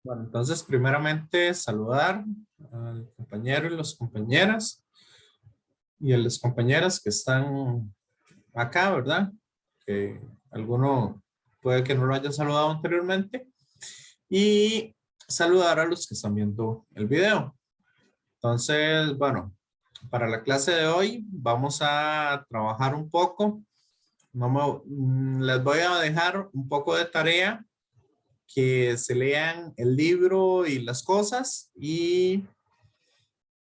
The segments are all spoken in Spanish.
Bueno, entonces primeramente saludar al compañero y las compañeras y a las compañeras que están acá, ¿verdad? Que alguno puede que no lo haya saludado anteriormente y saludar a los que están viendo el video. Entonces, bueno, para la clase de hoy vamos a trabajar un poco. Les voy a dejar un poco de tarea que se lean el libro y las cosas y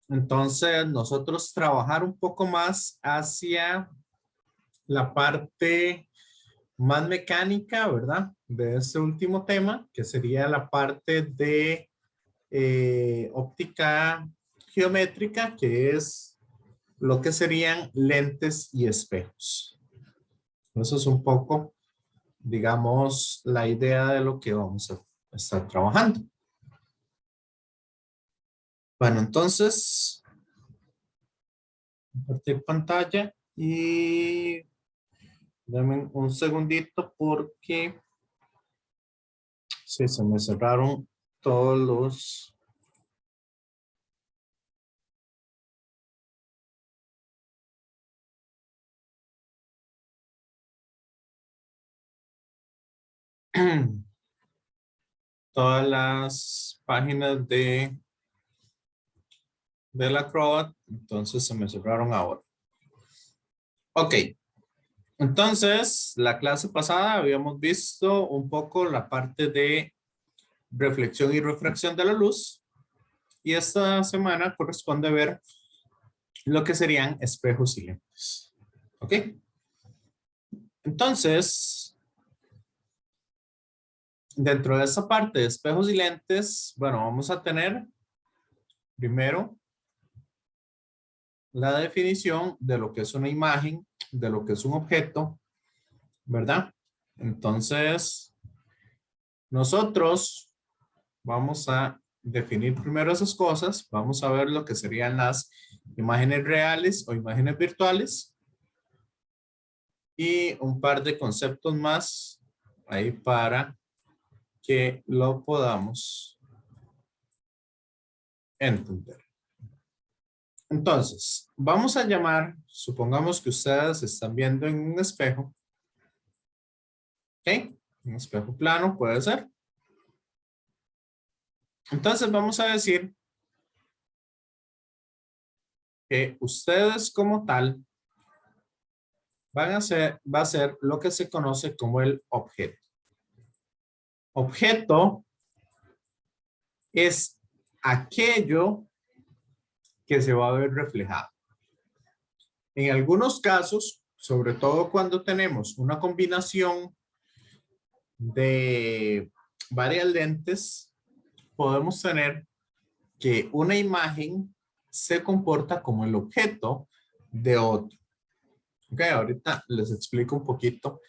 entonces nosotros trabajar un poco más hacia la parte más mecánica, ¿verdad? De este último tema, que sería la parte de óptica geométrica, que es lo que serían lentes y espejos. Eso es un poco, digamos, la idea de lo que vamos a estar trabajando. Bueno, entonces, compartir pantalla y dame un segundito porque sí, se me cerraron todos los... todas las páginas de la Acrobat, entonces se me cerraron ahora. Ok, entonces la clase pasada habíamos visto un poco la parte de reflexión y refracción de la luz y esta semana corresponde ver lo que serían espejos y lentes. Ok, entonces dentro de esta parte de espejos y lentes, bueno, vamos a tener primero la definición de lo que es una imagen, de lo que es un objeto, ¿verdad? Entonces, nosotros vamos a definir primero esas cosas, vamos a ver lo que serían las imágenes reales o imágenes virtuales y un par de conceptos más ahí para que lo podamos entender. Entonces, vamos a llamar, supongamos que ustedes están viendo en un espejo, ¿ok? Un espejo plano puede ser. Entonces vamos a decir que ustedes como tal va a ser lo que se conoce como el objeto. Objeto es aquello que se va a ver reflejado. En algunos casos, sobre todo cuando tenemos una combinación de varias lentes, podemos tener que una imagen se comporta como el objeto de otro. Ok, ahorita les explico un poquito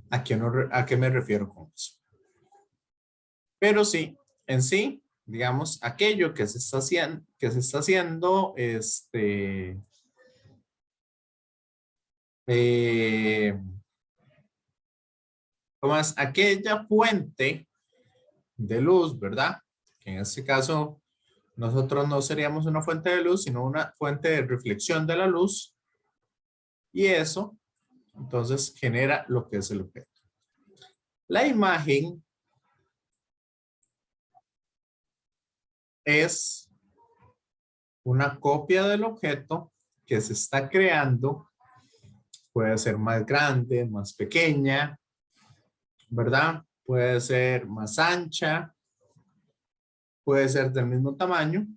a qué me refiero con eso. Pero sí, en sí, digamos, aquello que se está haciendo, eh, como es aquella fuente de luz, ¿verdad? Que en este caso nosotros no seríamos una fuente de luz, sino una fuente de reflexión de la luz. Y eso, entonces, genera lo que es el objeto. La imagen es una copia del objeto que se está creando. Puede ser más grande, más pequeña, ¿verdad? Puede ser más ancha, puede ser del mismo tamaño,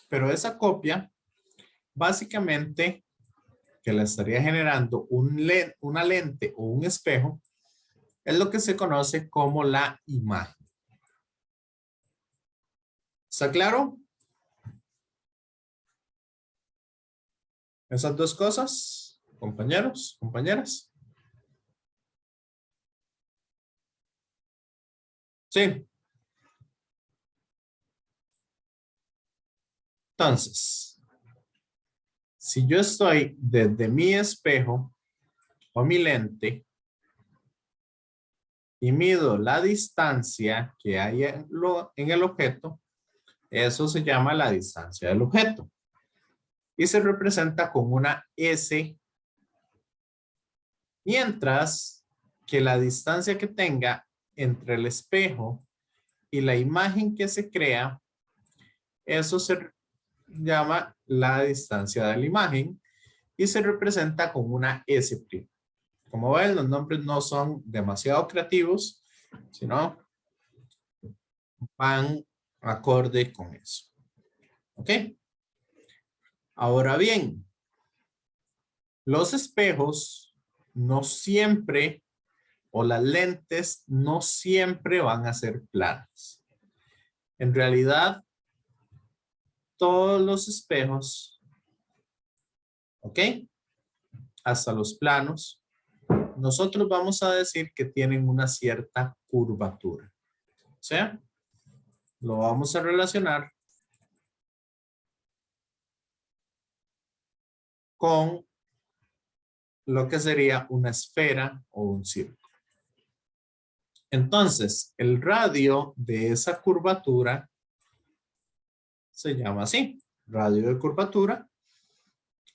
pero esa copia, básicamente, que la estaría generando una lente o un espejo, es lo que se conoce como la imagen. ¿Está claro? Esas dos cosas, compañeros, compañeras. Sí. Entonces, si yo estoy desde mi espejo o mi lente y mido la distancia que hay en el objeto, eso se llama la distancia del objeto. Y se representa con una S, mientras que la distancia que tenga entre el espejo y la imagen que se crea, eso se llama la distancia de la imagen y se representa con una S'. Como ven, los nombres no son demasiado creativos, sino van acorde con eso. ¿Ok? Ahora bien, los espejos no siempre, o las lentes no siempre van a ser planas. En realidad, todos los espejos, ¿ok? Hasta los planos, nosotros vamos a decir que tienen una cierta curvatura. O sea, lo vamos a relacionar con lo que sería una esfera o un círculo. Entonces, el radio de esa curvatura se llama así, radio de curvatura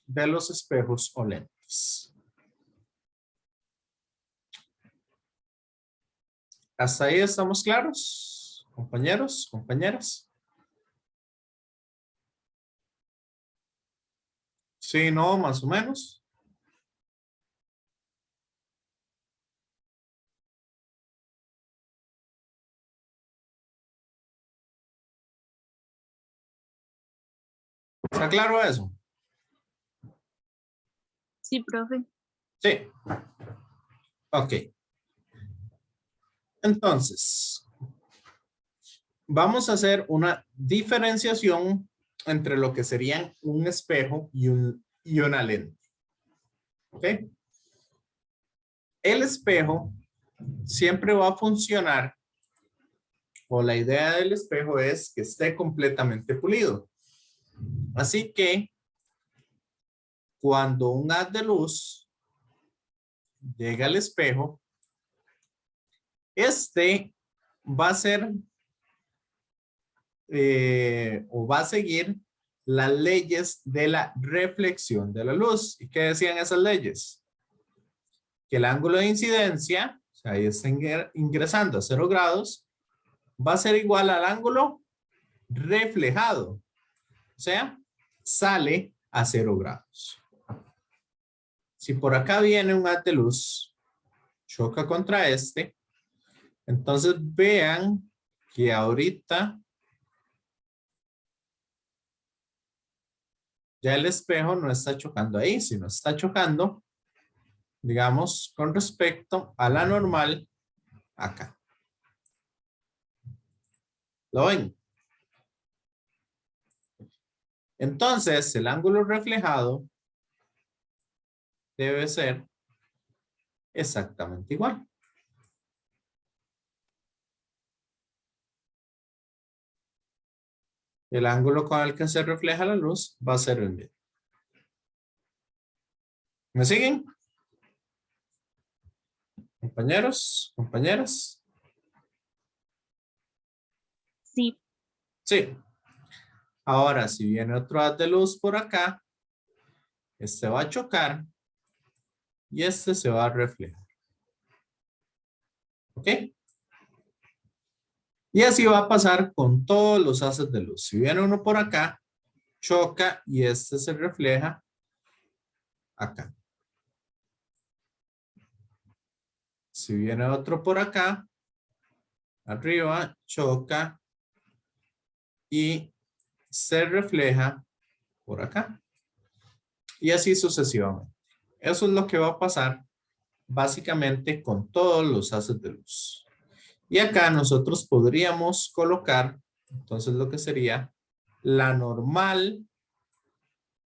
de los espejos o lentes. ¿Hasta ahí estamos claros, compañeros, compañeras? Sí, no, más o menos. ¿Está claro eso? Sí, profe. Sí. Ok. Entonces, vamos a hacer una diferenciación entre lo que serían un espejo y una lente. ¿Ok? El espejo siempre va a funcionar, o la idea del espejo es que esté completamente pulido. Así que cuando un haz de luz llega al espejo, este va a ser o va a seguir las leyes de la reflexión de la luz. ¿Y qué decían esas leyes? Que el ángulo de incidencia, o sea, ahí está ingresando a 0 grados, va a ser igual al ángulo reflejado. O sea, sale a 0 grados. Si por acá viene un haz de luz, choca contra este, entonces vean que ahorita ya el espejo no está chocando ahí, sino está chocando, digamos, con respecto a la normal acá. ¿Lo ven? Entonces, el ángulo reflejado debe ser exactamente igual. El ángulo con el que se refleja la luz va a ser el mismo. ¿Me siguen? Compañeros, compañeras. Sí. Sí. Ahora, si viene otro haz de luz por acá, este va a chocar y este se va a reflejar. ¿Ok? Y así va a pasar con todos los haces de luz. Si viene uno por acá, choca y este se refleja acá. Si viene otro por acá, arriba, choca y se refleja por acá. Y así sucesivamente. Eso es lo que va a pasar básicamente con todos los haces de luz. Y acá nosotros podríamos colocar, entonces lo que sería la normal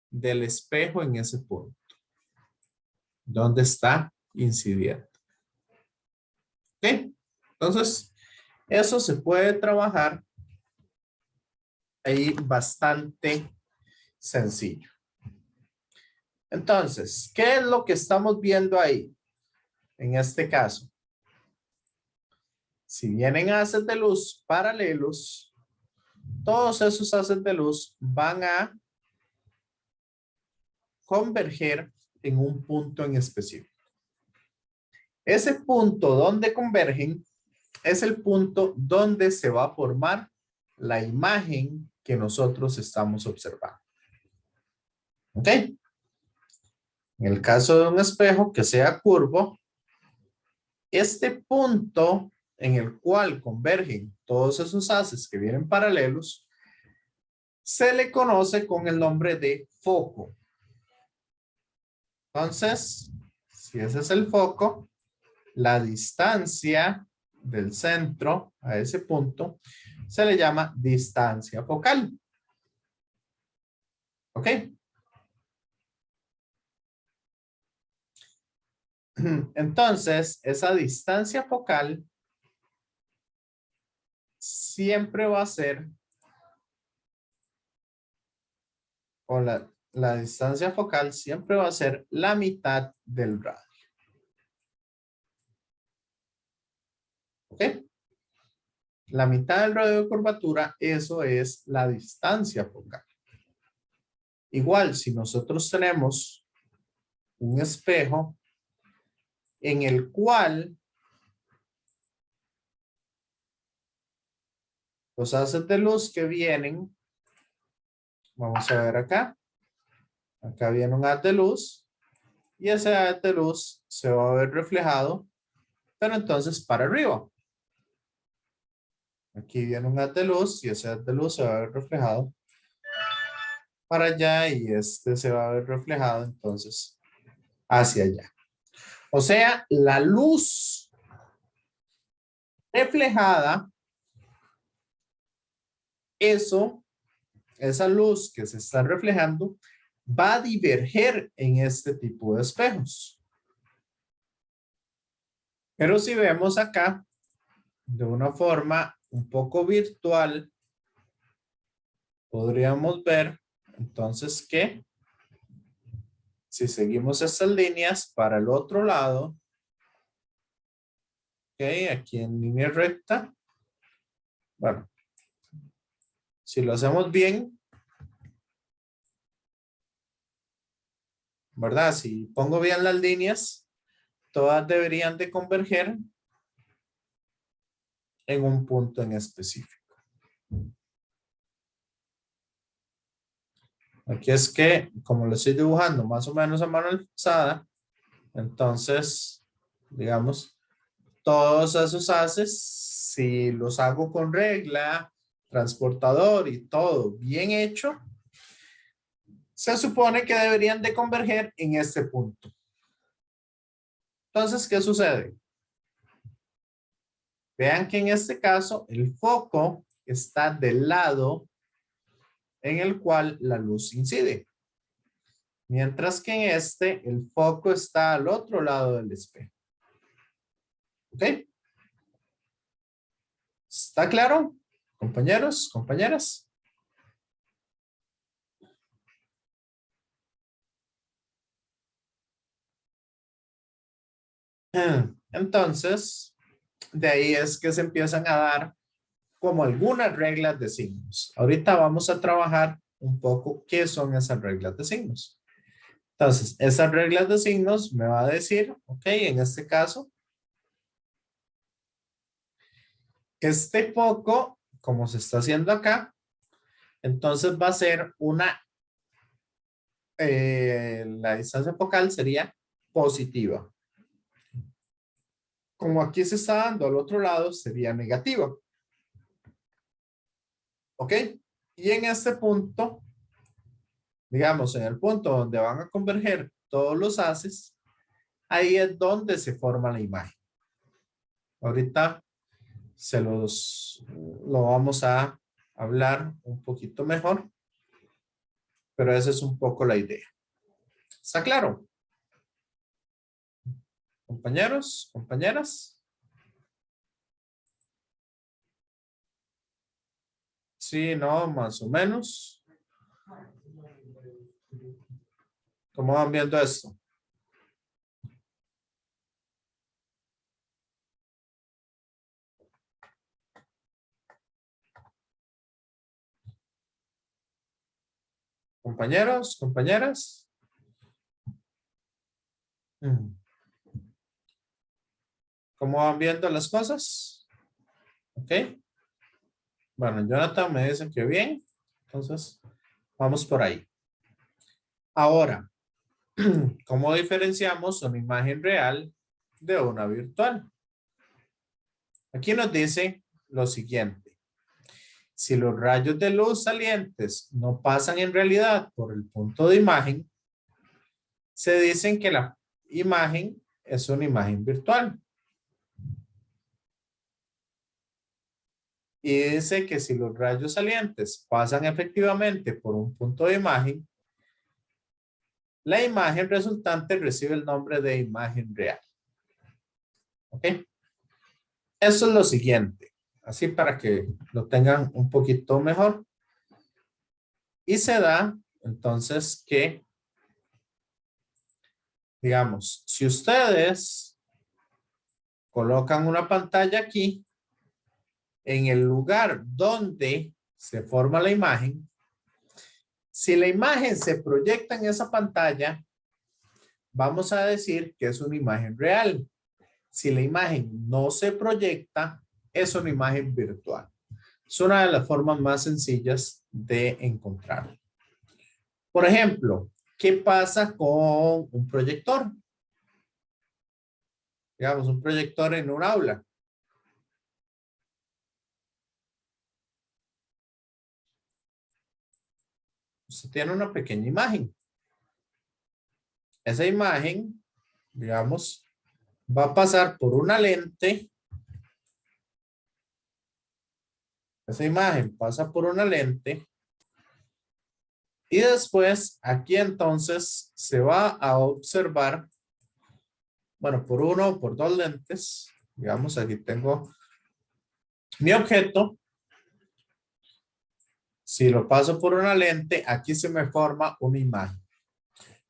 del espejo en ese punto. ¿Dónde está incidiendo? ¿Ok? Entonces, eso se puede trabajar ahí bastante sencillo. Entonces, ¿qué es lo que estamos viendo ahí? En este caso, si vienen haces de luz paralelos, todos esos haces de luz van a converger en un punto en específico. Ese punto donde convergen es el punto donde se va a formar la imagen que nosotros estamos observando. ¿Ok? En el caso de un espejo que sea curvo, este punto en el cual convergen todos esos haces que vienen paralelos, se le conoce con el nombre de foco. Entonces, si ese es el foco, la distancia del centro a ese punto se le llama distancia focal. ¿Ok? Entonces, esa distancia focal siempre va a ser, o la distancia focal siempre va a ser la mitad del radio. ¿Ok? La mitad del radio de curvatura, eso es la distancia focal. Igual, si nosotros tenemos un espejo en el cual los haces de luz que vienen, vamos a ver acá, acá viene un haz de luz y ese haz de luz se va a ver reflejado, pero entonces para arriba. Aquí viene un haz de luz y ese haz de luz se va a ver reflejado para allá y este se va a ver reflejado entonces hacia allá. O sea, la luz reflejada, esa luz que se está reflejando va a diverger en este tipo de espejos. Pero si vemos acá de una forma un poco virtual, podríamos ver entonces que si seguimos estas líneas para el otro lado, ok, aquí en línea recta, bueno, si lo hacemos bien, ¿verdad? Si pongo bien las líneas, todas deberían de converger en un punto en específico. Aquí es que, como lo estoy dibujando más o menos a mano alzada, entonces, digamos, todos esos haces, si los hago con regla, transportador y todo bien hecho, se supone que deberían de converger en este punto. Entonces, ¿qué sucede? Vean que en este caso el foco está del lado en el cual la luz incide. Mientras que en este el foco está al otro lado del espejo. ¿Ok? ¿Está claro? Compañeros, compañeras. Entonces, de ahí es que se empiezan a dar como algunas reglas de signos. Ahorita vamos a trabajar un poco qué son esas reglas de signos. Entonces, esas reglas de signos me va a decir, ok, en este caso, este foco, como se está haciendo acá, entonces va a ser la distancia focal sería positiva. Como aquí se está dando al otro lado, sería negativa. ¿Ok? Y en este punto, digamos, en el punto donde van a converger todos los haces, ahí es donde se forma la imagen. Ahorita lo vamos a hablar un poquito mejor, pero esa es un poco la idea. ¿Está claro? Compañeros, compañeras. Sí, no, más o menos. ¿Cómo van viendo esto? Compañeros, compañeras. ¿Cómo van viendo las cosas? Ok. Bueno, Jonathan me dice que bien. Entonces, vamos por ahí. Ahora, ¿cómo diferenciamos una imagen real de una virtual? Aquí nos dice lo siguiente. Si los rayos de luz salientes no pasan en realidad por el punto de imagen, se dicen que la imagen es una imagen virtual. Y dice que si los rayos salientes pasan efectivamente por un punto de imagen, la imagen resultante recibe el nombre de imagen real. ¿Ok? Eso es lo siguiente. Así para que lo tengan un poquito mejor. Y se da, entonces, que, digamos, si ustedes colocan una pantalla aquí, en el lugar donde se forma la imagen, si la imagen se proyecta en esa pantalla, vamos a decir que es una imagen real. Si la imagen no se proyecta, es una imagen virtual. Es una de las formas más sencillas de encontrar. Por ejemplo, ¿qué pasa con un proyector? Digamos, un proyector en un aula. Usted tiene una pequeña imagen. Esa imagen, digamos, va a pasar por una lente. Esa imagen pasa por una lente. Y después, aquí entonces, se va a observar, bueno, por uno o por dos lentes. Digamos, aquí tengo mi objeto. Si lo paso por una lente, aquí se me forma una imagen.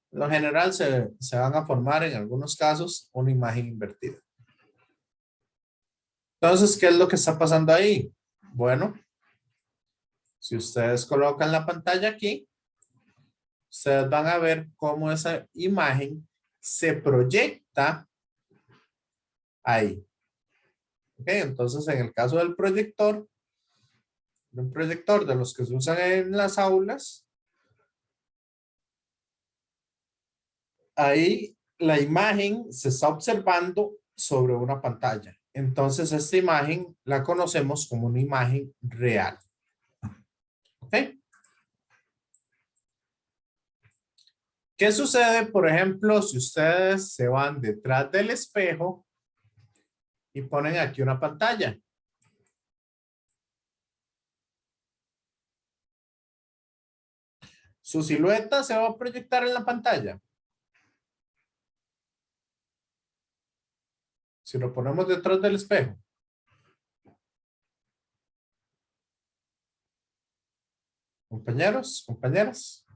En lo general se van a formar en algunos casos una imagen invertida. Entonces, ¿qué es lo que está pasando ahí? Bueno, si ustedes colocan la pantalla aquí, ustedes van a ver cómo esa imagen se proyecta ahí. ¿Ok? Entonces, en el caso del proyector, un proyector de los que se usan en las aulas, ahí la imagen se está observando sobre una pantalla. Entonces, esta imagen la conocemos como una imagen real. ¿Ok? ¿Qué sucede, por ejemplo, si ustedes se van detrás del espejo y ponen aquí una pantalla? Su silueta se va a proyectar en la pantalla. Si lo ponemos detrás del espejo. Compañeros, compañeras.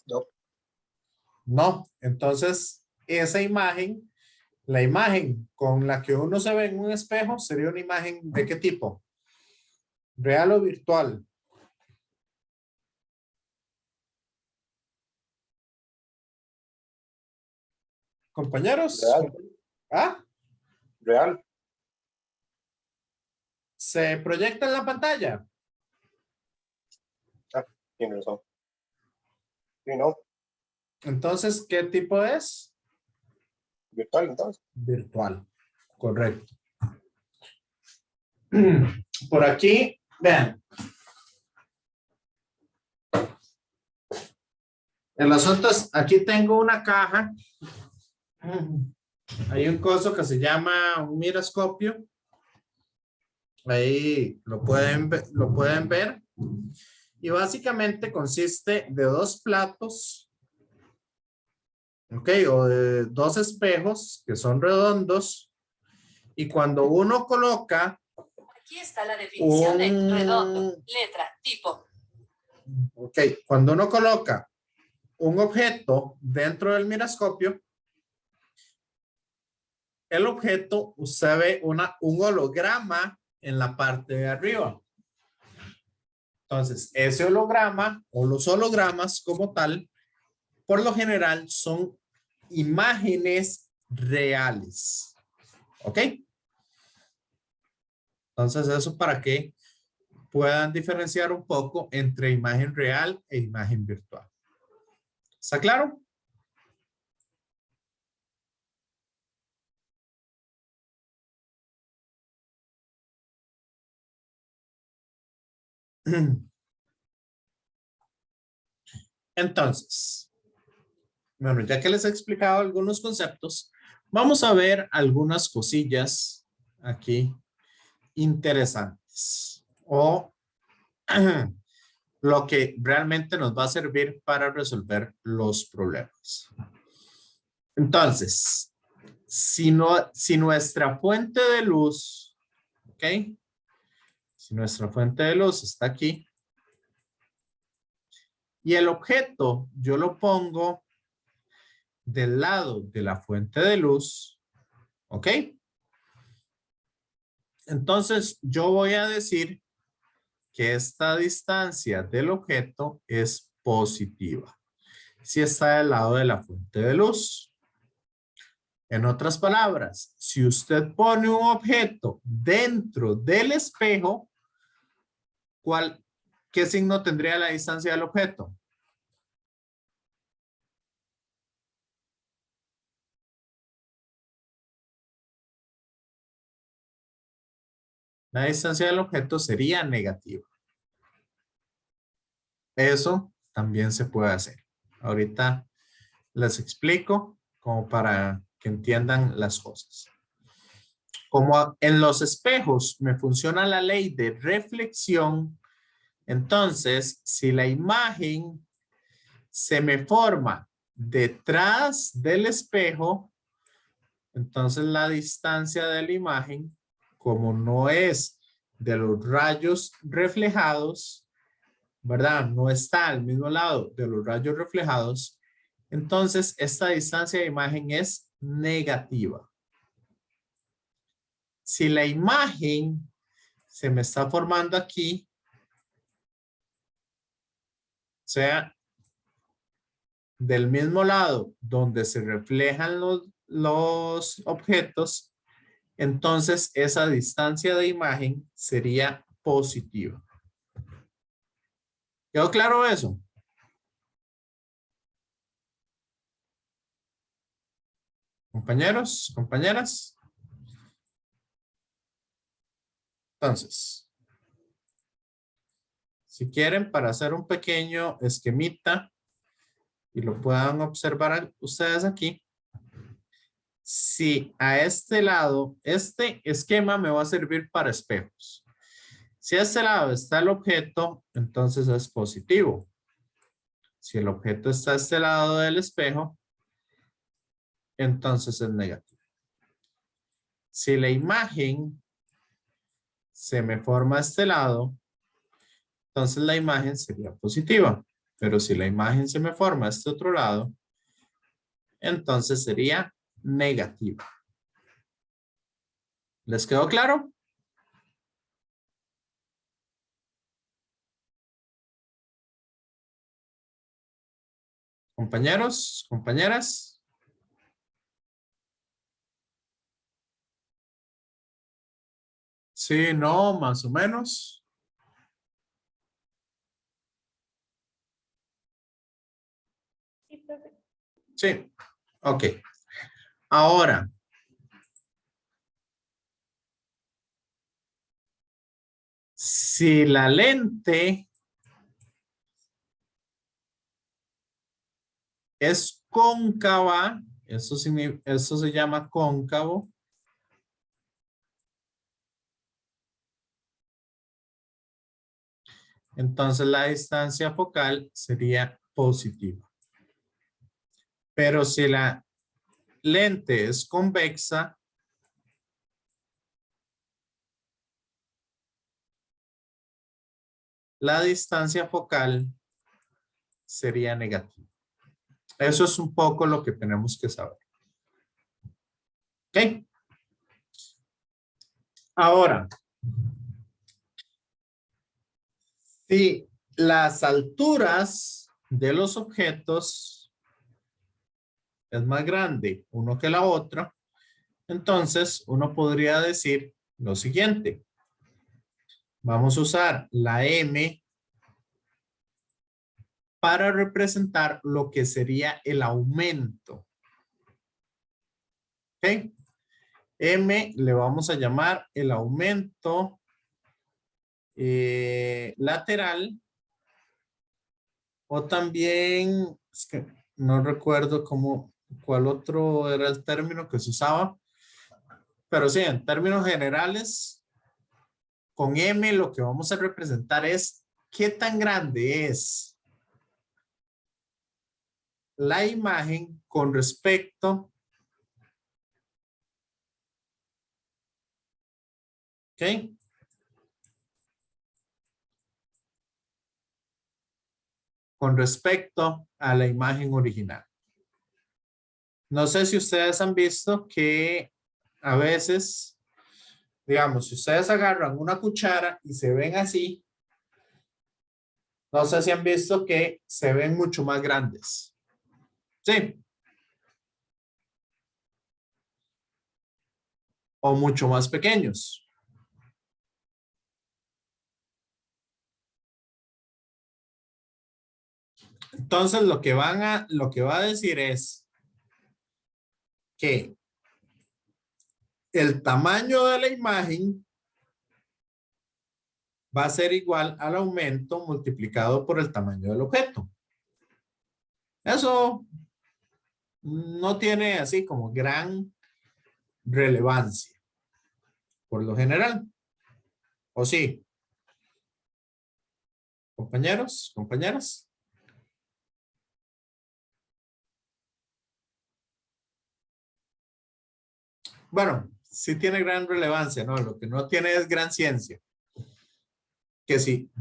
No. No, entonces esa imagen, la imagen con la que uno se ve en un espejo sería una imagen ¿de qué tipo? ¿Real o virtual? Compañeros. Real. ¿Ah? Real. ¿Se proyecta en la pantalla? Tiene razón. Sí, no. Entonces, ¿qué tipo es? Virtual, entonces. Virtual. Correcto. Por aquí, vean. El asunto es, aquí tengo una caja. Hay un coso que se llama un miroscopio. Ahí lo pueden ver. Y básicamente consiste de dos platos. Ok, o de dos espejos que son redondos. Y cuando uno coloca. Aquí está la definición de redondo, letra, tipo. Ok, cuando uno coloca un objeto dentro del miroscopio, el objeto, usted ve un holograma en la parte de arriba. Entonces, ese holograma o los hologramas como tal, por lo general son imágenes reales. ¿Ok? Entonces, eso para que puedan diferenciar un poco entre imagen real e imagen virtual. ¿Está claro? Entonces, bueno, ya que les he explicado algunos conceptos, vamos a ver algunas cosillas aquí interesantes o lo que realmente nos va a servir para resolver los problemas. Entonces, si nuestra fuente de luz, ¿ok? Si nuestra fuente de luz está aquí y el objeto yo lo pongo del lado de la fuente de luz, ¿ok? Entonces yo voy a decir que esta distancia del objeto es positiva si está del lado de la fuente de luz. En otras palabras, si usted pone un objeto dentro del espejo, ¿qué signo tendría la distancia del objeto? La distancia del objeto sería negativa. Eso también se puede hacer. Ahorita les explico como para que entiendan las cosas. Como en los espejos me funciona la ley de reflexión, entonces si la imagen se me forma detrás del espejo, entonces la distancia de la imagen, como no es de los rayos reflejados, ¿verdad? No está al mismo lado de los rayos reflejados, entonces esta distancia de imagen es negativa. Si la imagen se me está formando aquí, o sea, del mismo lado donde se reflejan los objetos, entonces esa distancia de imagen sería positiva. ¿Quedó claro eso? Compañeros, compañeras. Entonces, si quieren, para hacer un pequeño esquemita y lo puedan observar ustedes aquí, si a este lado, este esquema me va a servir para espejos. Si a este lado está el objeto, entonces es positivo. Si el objeto está a este lado del espejo, entonces es negativo. Si la imagen se me forma a este lado, entonces la imagen sería positiva. Pero si la imagen se me forma a este otro lado, entonces sería negativa. ¿Les quedó claro? Compañeros, compañeras. Sí, no, más o menos. Sí, ok. Ahora, si la lente es cóncava, eso se llama cóncavo. Entonces la distancia focal sería positiva. Pero si la lente es convexa, la distancia focal sería negativa. Eso es un poco lo que tenemos que saber. ¿Ok? Ahora, Si las alturas de los objetos es más grande uno que la otra, entonces uno podría decir lo siguiente. Vamos a usar la M para representar lo que sería el aumento. ¿Ok? M le vamos a llamar el aumento lateral, o también, es que no recuerdo cuál otro era el término que se usaba, pero sí, en términos generales, con M lo que vamos a representar es qué tan grande es la imagen con respecto, ¿ok? Con respecto a la imagen original. No sé si ustedes han visto que a veces, digamos, si ustedes agarran una cuchara y se ven así, no sé si han visto que se ven mucho más grandes. Sí. O mucho más pequeños. Entonces lo que va a decir es que el tamaño de la imagen va a ser igual al aumento multiplicado por el tamaño del objeto. Eso no tiene así como gran relevancia, por lo general. ¿O sí? Compañeros, compañeras. Bueno, sí tiene gran relevancia, ¿no? Lo que no tiene es gran ciencia. Que sí.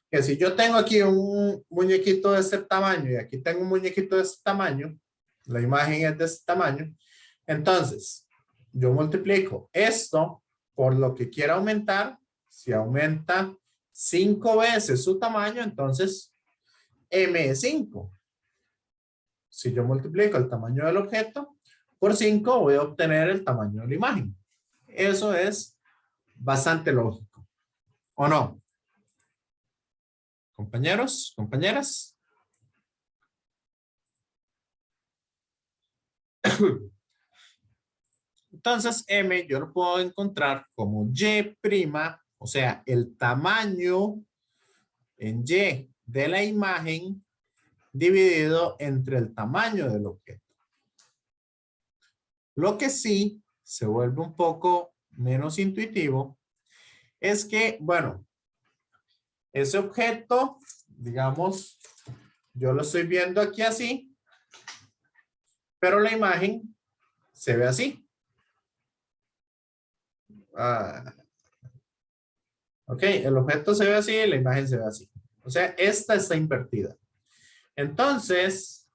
Que si yo tengo aquí un muñequito de este tamaño y aquí tengo un muñequito de este tamaño, la imagen es de este tamaño, entonces yo multiplico esto por lo que quiera aumentar. Si aumenta 5 veces su tamaño, entonces M es 5. Si yo multiplico el tamaño del objeto por 5, voy a obtener el tamaño de la imagen. Eso es bastante lógico, ¿o no? Compañeros, compañeras. Entonces, M yo lo puedo encontrar como Y', o sea, el tamaño en Y de la imagen dividido entre el tamaño del objeto. Lo que sí se vuelve un poco menos intuitivo es que, bueno, ese objeto, digamos, yo lo estoy viendo aquí así, pero la imagen se ve así. Ok, el objeto se ve así y la imagen se ve así. O sea, esta está invertida. Entonces,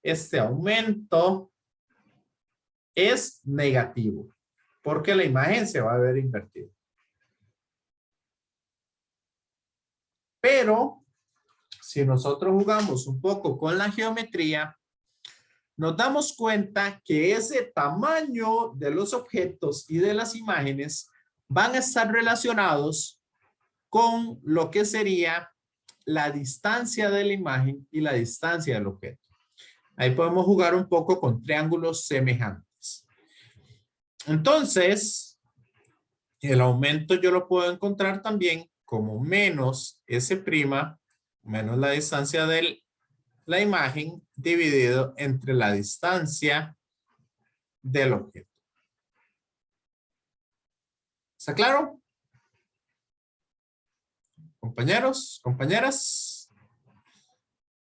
este aumento es negativo porque la imagen se va a ver invertida. Pero, si nosotros jugamos un poco con la geometría, nos damos cuenta que ese tamaño de los objetos y de las imágenes van a estar relacionados con lo que sería la distancia de la imagen y la distancia del objeto. Ahí podemos jugar un poco con triángulos semejantes. Entonces, el aumento yo lo puedo encontrar también como menos S', menos la distancia de la imagen dividido entre la distancia del objeto. ¿Está claro? Compañeros, compañeras.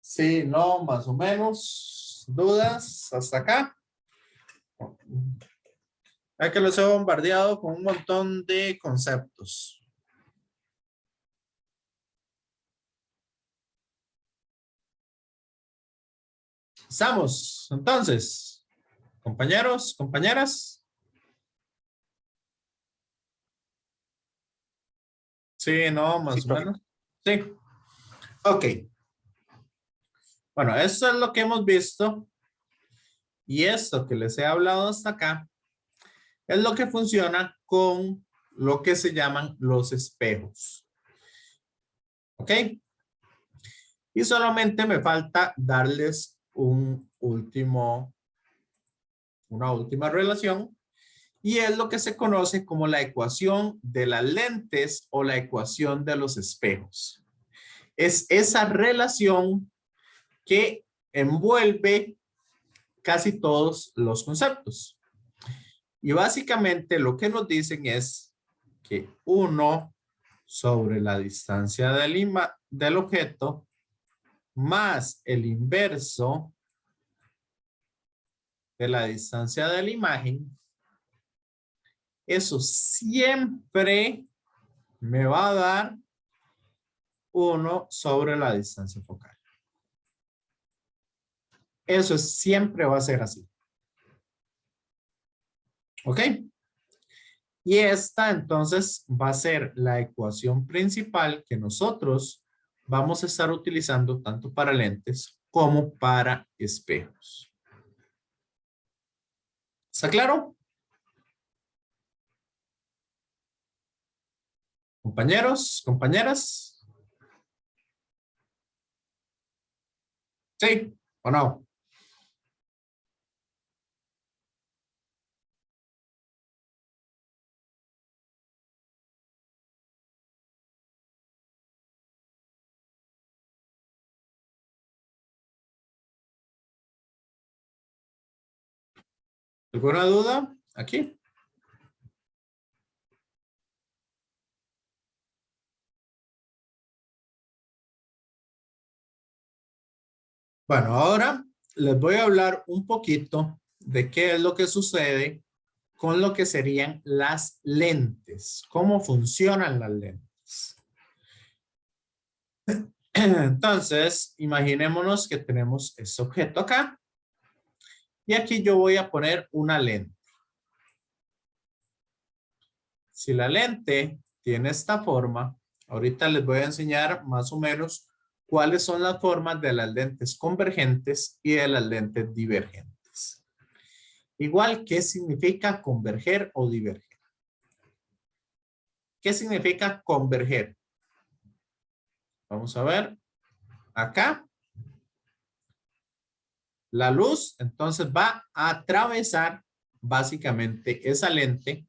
Sí, no, más o menos. ¿Dudas hasta acá? Hay que los he bombardeado con un montón de conceptos. ¿Estamos? Entonces, compañeros, compañeras. Sí, no, más Sí, o profe. menos. Sí. Ok. Bueno, esto es lo que hemos visto. Y esto que les he hablado hasta acá es lo que funciona con lo que se llaman los espejos. ¿Ok? Y solamente me falta darles una última relación. Y es lo que se conoce como la ecuación de las lentes o la ecuación de los espejos. Es esa relación que envuelve casi todos los conceptos. Y básicamente lo que nos dicen es que 1 sobre la distancia del objeto más el inverso de la distancia de la imagen, eso siempre me va a dar 1 sobre la distancia focal. Eso siempre va a ser así. ¿Ok? Y esta entonces va a ser la ecuación principal que nosotros vamos a estar utilizando tanto para lentes como para espejos. ¿Está claro? Compañeros, compañeras. ¿Sí o no? ¿Alguna duda? Aquí. Bueno, ahora les voy a hablar un poquito de qué es lo que sucede con lo que serían las lentes. ¿Cómo funcionan las lentes? Entonces, imaginémonos que tenemos este objeto acá. Y aquí yo voy a poner una lente. Si la lente tiene esta forma, ahorita les voy a enseñar más o menos cuáles son las formas de las lentes convergentes y de las lentes divergentes. Igual, ¿qué significa converger o diverger? ¿Qué significa converger? Vamos a ver. Acá. La luz, entonces, va a atravesar básicamente esa lente,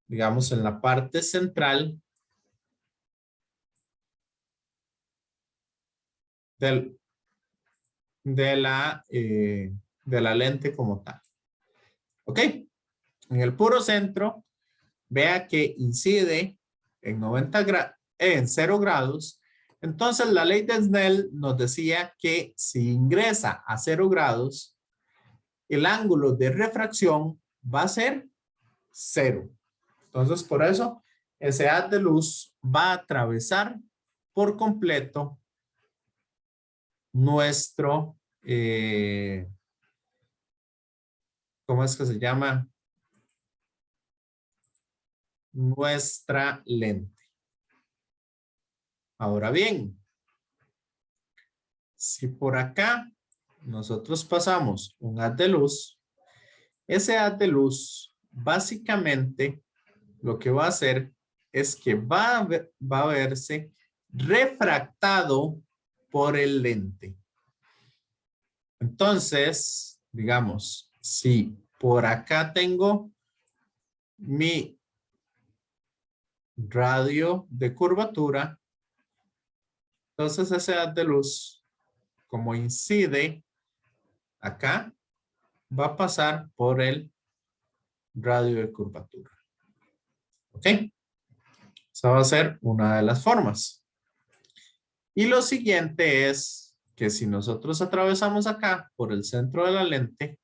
digamos, en la parte central de la lente como tal. ¿Ok? En el puro centro, vea que incide en 0 grados. Entonces, la ley de Snell nos decía que si ingresa a 0 grados, el ángulo de refracción va a ser 0. Entonces, por eso, ese haz de luz va a atravesar por completo nuestro, ¿cómo es que se llama? Nuestra lente. Ahora bien, si por acá nosotros pasamos un haz de luz, ese haz de luz básicamente lo que va a hacer es que va a verse refractado por el lente. Entonces, digamos, si por acá tengo mi radio de curvatura, entonces ese haz de luz, como incide acá, va a pasar por el radio de curvatura. ¿Ok? Esa va a ser una de las formas. Y lo siguiente es que si nosotros atravesamos acá por el centro de la lente,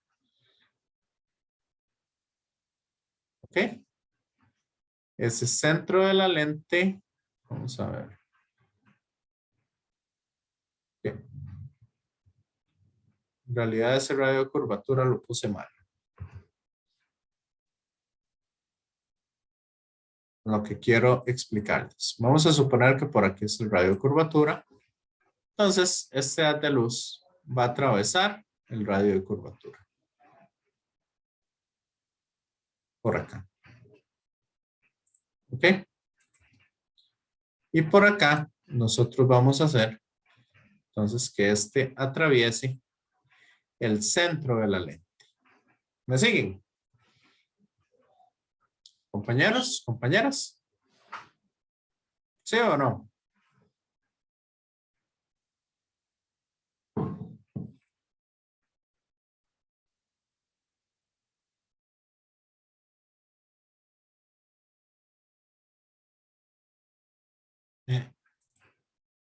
¿ok? Ese centro de la lente, vamos a ver. ¿Okay? En realidad ese radio de curvatura lo puse mal. lo que quiero explicarles. Vamos a suponer que por aquí es el radio de curvatura. Entonces, este haz de luz va a atravesar el radio de curvatura. Por acá. ¿Ok? Y por acá nosotros vamos a hacer entonces que este atraviese el centro de la lente. ¿Me siguen? Compañeros, compañeras. ¿Sí o no?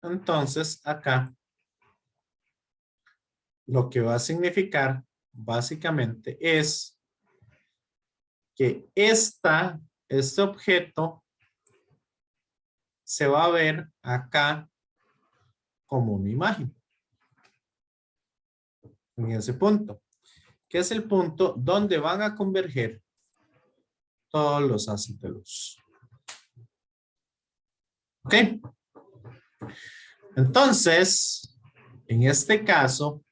Entonces, acá, lo que va a significar básicamente es que este objeto se va a ver acá como una imagen. En ese punto, que es el punto donde van a converger todos los haces de luz. ¿Ok? Entonces, en este caso,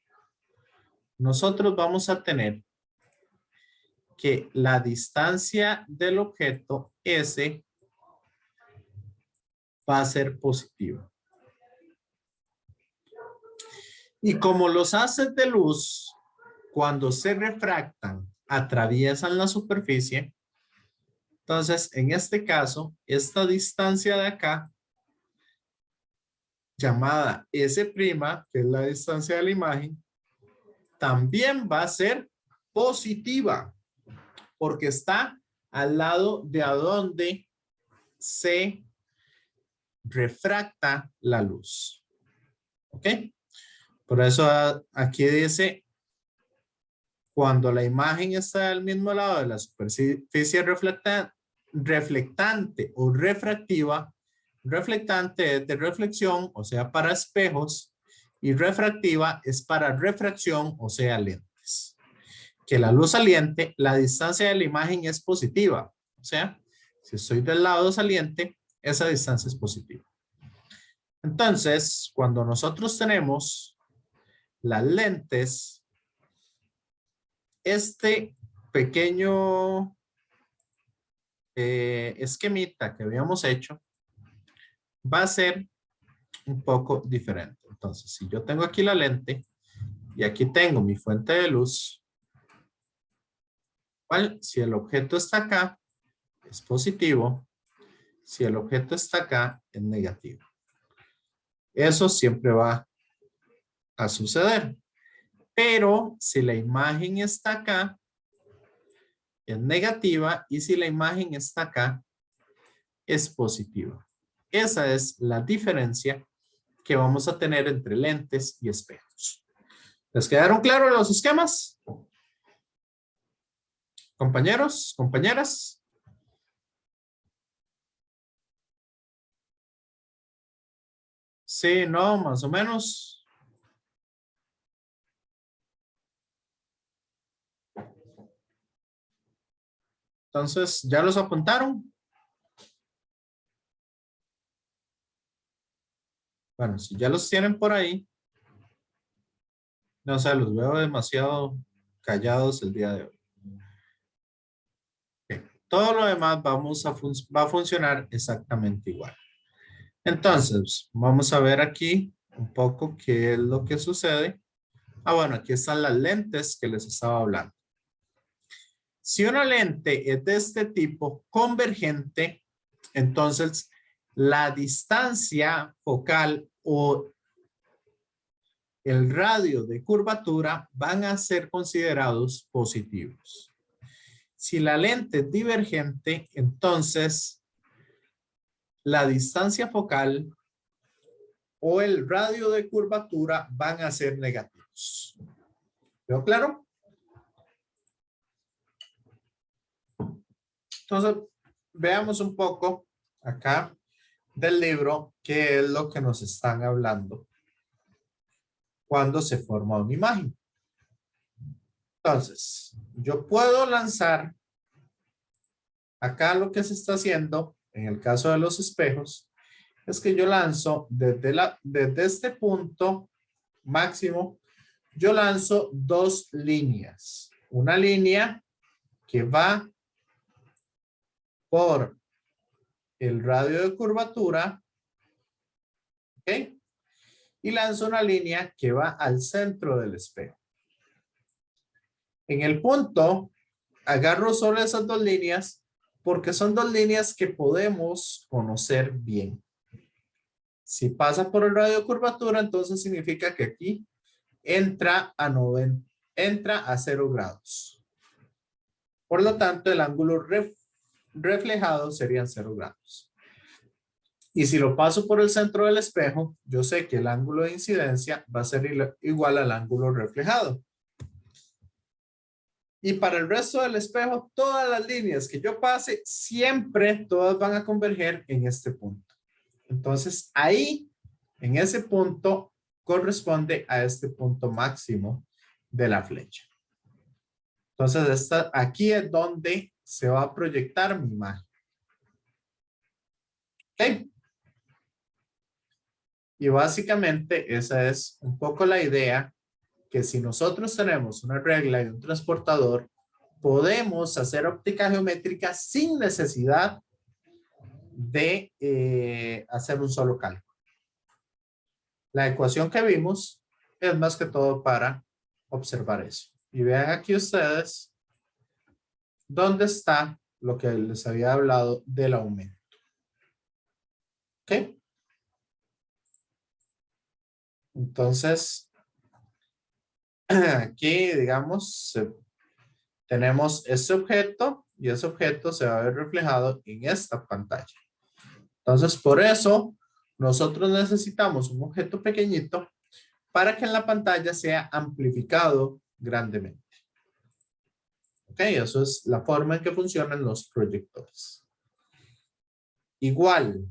nosotros vamos a tener que la distancia del objeto S va a ser positiva. Y como los haces de luz, cuando se refractan, atraviesan la superficie, entonces, en este caso, esta distancia de acá, llamada S', que es la distancia de la imagen, también va a ser positiva, porque está al lado de a donde se refracta la luz. ¿Ok? Por eso aquí dice, cuando la imagen está al mismo lado de la superficie reflectante o refractiva, reflectante es de reflexión, o sea, para espejos, y refractiva es para refracción, o sea, lentes. Que la luz saliente, la distancia de la imagen es positiva. O sea, si estoy del lado saliente, esa distancia es positiva. Entonces, cuando nosotros tenemos las lentes, este pequeño esquemita que habíamos hecho va a ser un poco diferente. Entonces, si yo tengo aquí la lente y aquí tengo mi fuente de luz, ¿cuál? Si el objeto está acá, es positivo. Si el objeto está acá, es negativo. Eso siempre va a suceder. Pero si la imagen está acá, es negativa. Y si la imagen está acá, es positiva. Esa es la diferencia que vamos a tener entre lentes y espejos. ¿Les quedaron claros los esquemas? Compañeros, compañeras. Sí, no, más o menos. Entonces, ¿ya los apuntaron? Bueno, si ya los tienen por ahí, no sé, los veo demasiado callados el día de hoy. Okay. Todo lo demás va a funcionar exactamente igual. Entonces, vamos a ver aquí un poco qué es lo que sucede. Ah, bueno, aquí están las lentes que les estaba hablando. Si una lente es de este tipo convergente, entonces la distancia focal o el radio de curvatura van a ser considerados positivos. Si la lente es divergente, entonces la distancia focal o el radio de curvatura van a ser negativos. ¿Quedó claro? Entonces, veamos un poco acá del libro qué es lo que nos están hablando cuando se forma una imagen. Entonces, yo puedo lanzar acá lo que se está haciendo en el caso de los espejos, es que yo lanzo desde este punto máximo, yo lanzo dos líneas. Una línea que va por el radio de curvatura, ¿ok? Y lanzo una línea que va al centro del espejo. En el punto, agarro solo esas dos líneas porque son dos líneas que podemos conocer bien. Si pasa por el radio de curvatura, entonces significa que aquí entra a 0 grados. Por lo tanto, el ángulo reflejado serían 0 grados. Y si lo paso por el centro del espejo, yo sé que el ángulo de incidencia va a ser igual al ángulo reflejado. Y para el resto del espejo, todas las líneas que yo pase, siempre todas van a converger en este punto. Entonces, ahí, en ese punto, corresponde a este punto máximo de la flecha. Entonces, aquí es donde se va a proyectar mi imagen. ¿Ok? Y básicamente esa es un poco la idea, que si nosotros tenemos una regla y un transportador, podemos hacer óptica geométrica sin necesidad de hacer un solo cálculo. La ecuación que vimos es más que todo para observar eso. Y vean aquí ustedes dónde está lo que les había hablado del aumento. ¿Ok? Entonces, aquí, digamos, tenemos este objeto y ese objeto se va a ver reflejado en esta pantalla. Entonces, por eso, nosotros necesitamos un objeto pequeñito para que en la pantalla sea amplificado grandemente. Ok, eso es la forma en que funcionan los proyectores. Igual,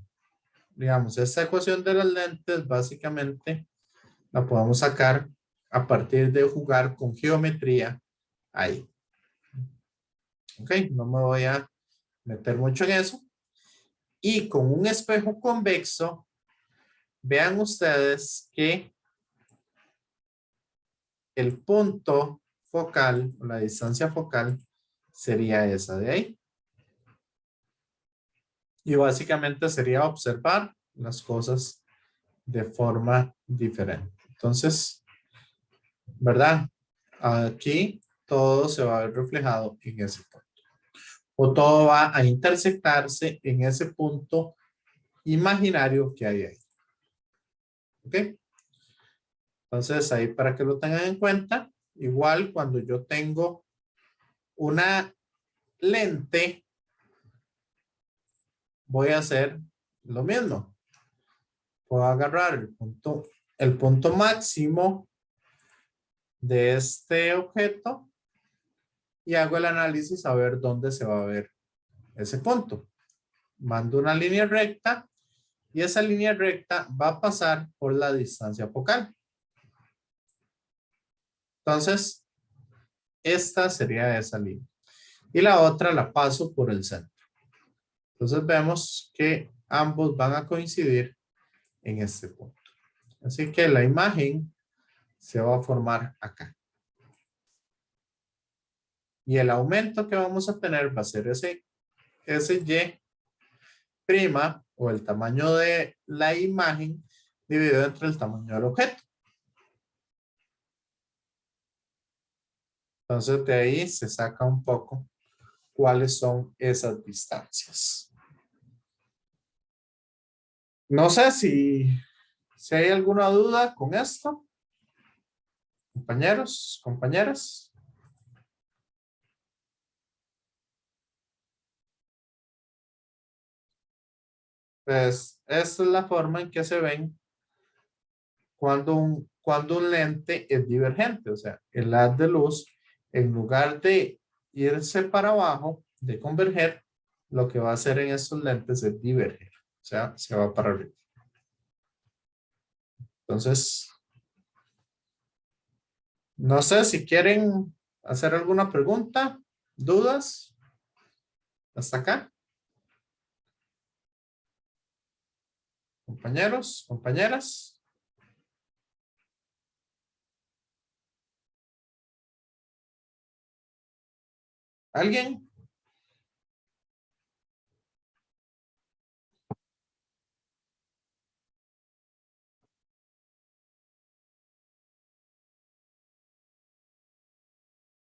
digamos, esta ecuación de las lentes básicamente la podemos sacar a partir de jugar con geometría ahí. Ok, no me voy a meter mucho en eso. Y con un espejo convexo, vean ustedes que el punto focal, o la distancia focal, sería esa de ahí. Y básicamente sería observar las cosas de forma diferente. Entonces, ¿verdad? Aquí todo se va a ver reflejado en ese punto. O todo va a intersectarse en ese punto imaginario que hay ahí. ¿Ok? Entonces, ahí para que lo tengan en cuenta, igual cuando yo tengo una lente, voy a hacer lo mismo. Puedo agarrar el punto máximo de este objeto y hago el análisis a ver dónde se va a ver ese punto. Mando una línea recta y esa línea recta va a pasar por la distancia focal. Entonces, esta sería esa línea. Y la otra la paso por el centro. Entonces vemos que ambos van a coincidir en este punto. Así que la imagen se va a formar acá. Y el aumento que vamos a tener va a ser ese Y' o el tamaño de la imagen dividido entre el tamaño del objeto. Entonces de ahí se saca un poco cuáles son esas distancias. No sé si hay alguna duda con esto. Compañeros, compañeras. Pues esta es la forma en que se ven cuando un lente es divergente. O sea, el haz de luz, en lugar de irse para abajo, de converger, lo que va a hacer en estos lentes es diverger. O sea, se va para arriba. Entonces, no sé si quieren hacer alguna pregunta, dudas. ¿Hasta acá? Compañeros, compañeras. ¿Alguien?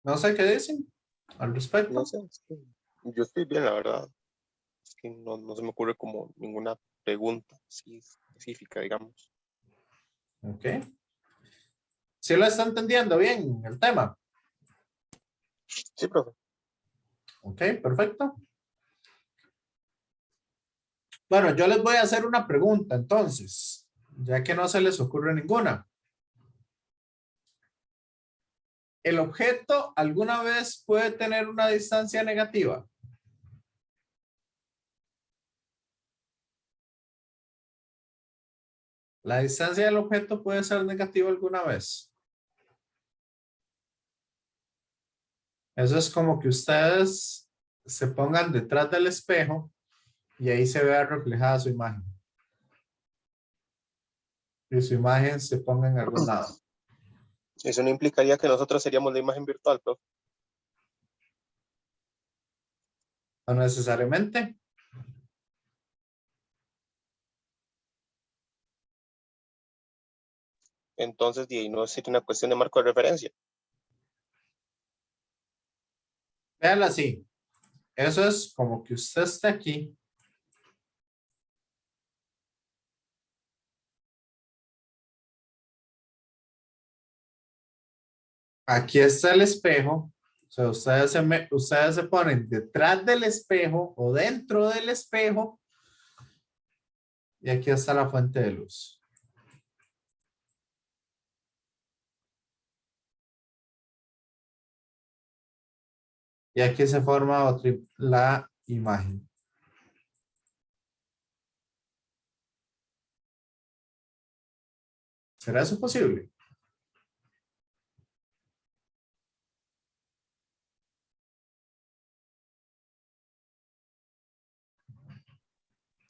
No sé qué dicen al respecto. No sé, yo estoy bien, la verdad. Es que no se me ocurre como ninguna pregunta así específica, digamos. Ok. ¿Sí lo está entendiendo bien el tema? Sí, profe. Ok, perfecto. Bueno, yo les voy a hacer una pregunta entonces, ya que no se les ocurre ninguna. ¿El objeto alguna vez puede tener una distancia negativa? ¿La distancia del objeto puede ser negativa alguna vez? Eso es como que ustedes se pongan detrás del espejo y ahí se vea reflejada su imagen. Y su imagen se ponga en algún lado. Eso no implicaría que nosotros seríamos la imagen virtual, profe. No necesariamente. Entonces, de ahí no sería una cuestión de marco de referencia. Véanla así. Eso es como que usted está aquí. Aquí está el espejo. O sea, ustedes se ponen detrás del espejo o dentro del espejo. Y aquí está la fuente de luz. Y aquí se forma la imagen. ¿Será eso posible?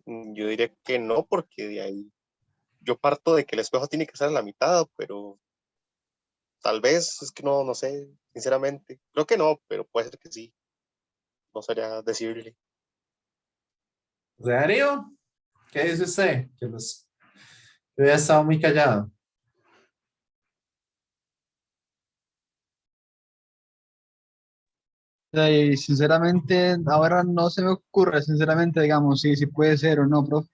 Yo diría que no, porque de ahí yo parto de que el espejo tiene que estar en la mitad, pero tal vez, es que no sé, sinceramente. Creo que no, pero puede ser que sí. No sería decirle. ¿Serio? ¿Qué dice usted? Yo había estado muy callado. Y sinceramente, ahora no se me ocurre, sinceramente, digamos, si puede ser o no, profe.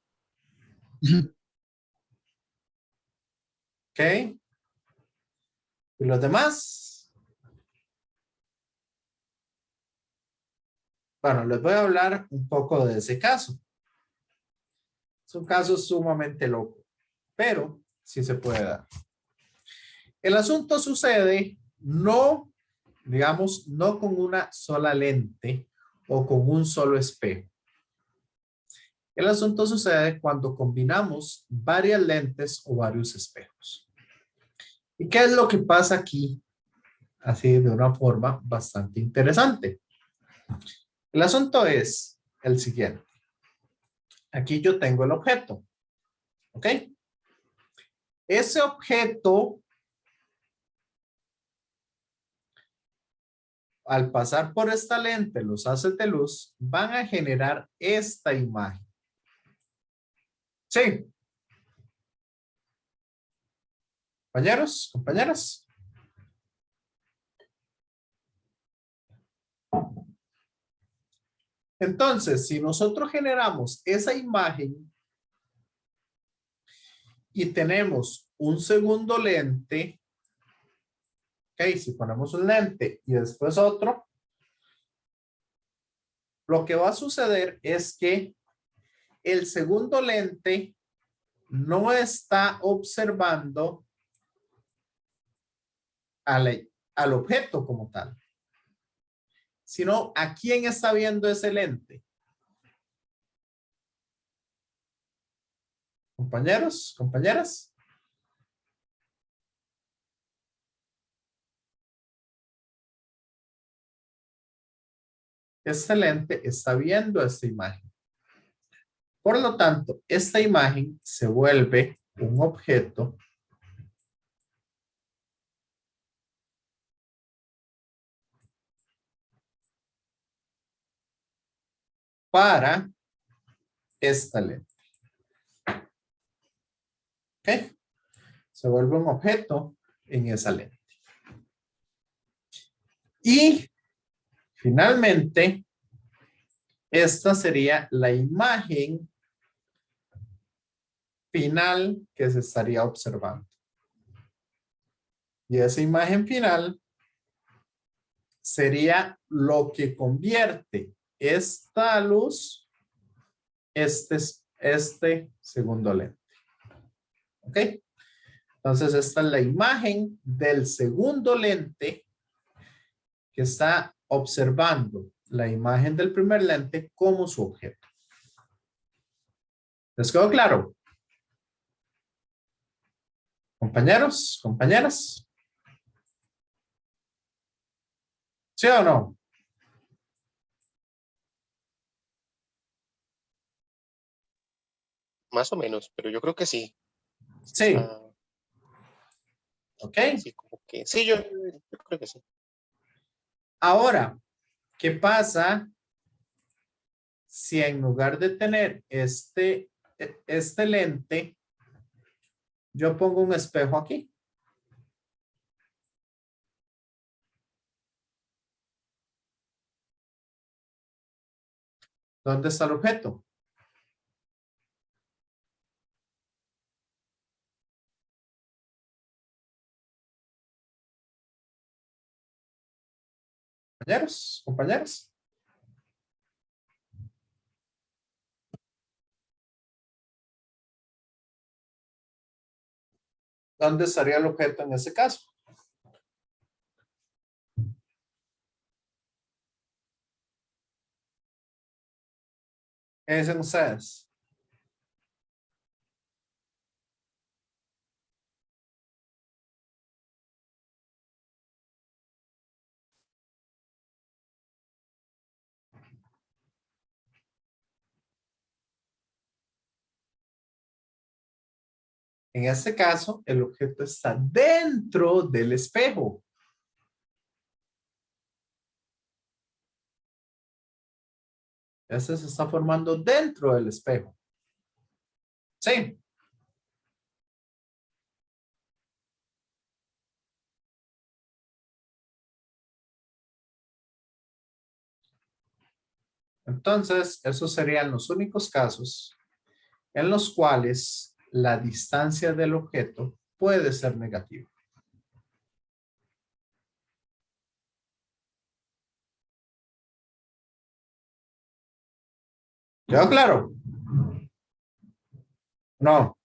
¿Ok? ¿Y los demás? Bueno, les voy a hablar un poco de ese caso. Es un caso sumamente loco, pero sí se puede dar. El asunto sucede no, digamos, no con una sola lente o con un solo espejo. El asunto sucede cuando combinamos varias lentes o varios espejos. ¿Y qué es lo que pasa aquí? Así de una forma bastante interesante. El asunto es el siguiente. Aquí yo tengo el objeto. ¿Ok? Ese objeto, al pasar por esta lente, los haces de luz, van a generar esta imagen. Sí. Compañeros, compañeras. Entonces, si nosotros generamos esa imagen y tenemos un segundo lente, ok, si ponemos un lente y después otro, lo que va a suceder es que el segundo lente no está observando al objeto como tal, sino a quién está viendo ese lente. Compañeros, compañeras. Este lente está viendo esta imagen. Por lo tanto, esta imagen se vuelve un objeto para esta lente. ¿Ok? Se vuelve un objeto en esa lente. Y finalmente, esta sería la imagen final que se estaría observando. Y esa imagen final sería lo que convierte esta luz, este segundo lente. ¿Ok? Entonces, esta es la imagen del segundo lente que está observando la imagen del primer lente como su objeto. ¿Les quedó claro? Compañeros, compañeras. ¿Sí o no? Más o menos, pero yo creo que sí. Sí. Ah, ¿Ok? sí, como que, sí, yo creo que sí. Ahora, ¿qué pasa si en lugar de tener este lente, yo pongo un espejo aquí? ¿Dónde está el objeto? Compañeros, compañeras. ¿Dónde estaría el objeto en ese caso? ¿Qué dicen ustedes? En este caso, el objeto está dentro del espejo. Este se está formando dentro del espejo. Sí. Entonces, esos serían los únicos casos en los cuales la distancia del objeto puede ser negativa. ¿Quedó claro? No.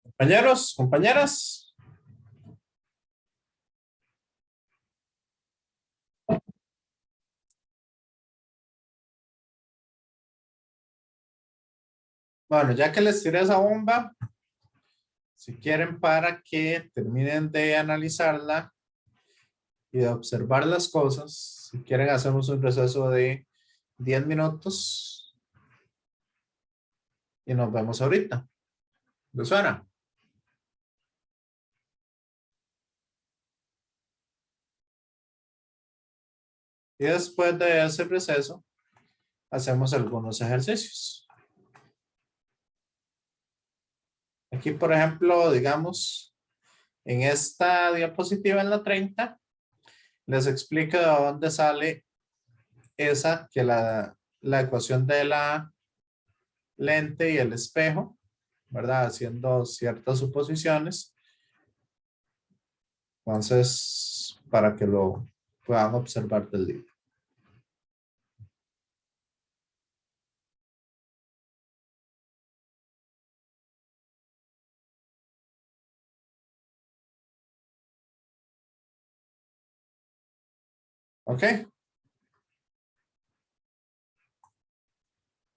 Compañeros, compañeras. Bueno, ya que les tiré esa bomba, si quieren para que terminen de analizarla y de observar las cosas, si quieren hacemos un receso de 10 minutos y nos vemos ahorita. ¿Les suena? Y después de ese receso, hacemos algunos ejercicios. Aquí, por ejemplo, digamos, en esta diapositiva en la 30, les explico de dónde sale esa, que la ecuación de la lente y el espejo, ¿verdad? Haciendo ciertas suposiciones. Entonces, para que lo puedan observar del libro. ¿Ok?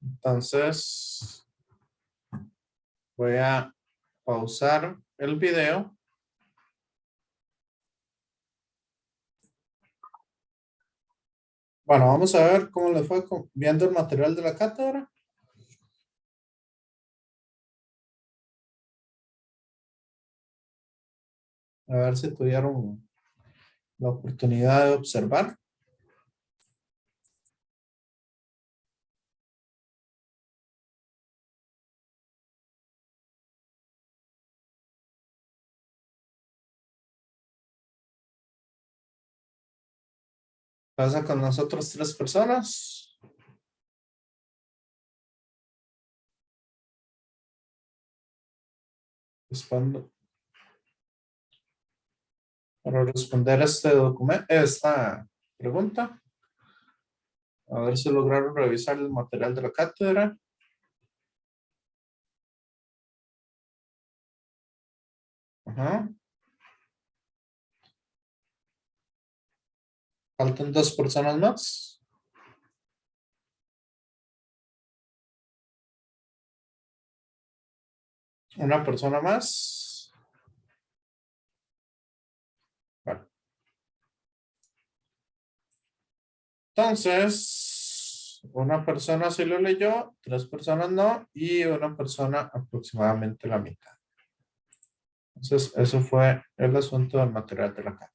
Entonces, voy a pausar el video Bueno, vamos a ver cómo les fue viendo el material de la cátedra. A ver si tuvieron la oportunidad de observar. Pasa con nosotros 3 personas. Respondo. Para responder este documento, esta pregunta. A ver si lograron revisar el material de la cátedra. Ajá. Faltan 2 personas más. Una persona más. Bueno. Entonces, una persona sí lo leyó, 3 personas no, y una persona aproximadamente la mitad. Entonces, eso fue el asunto del material de la cátedra.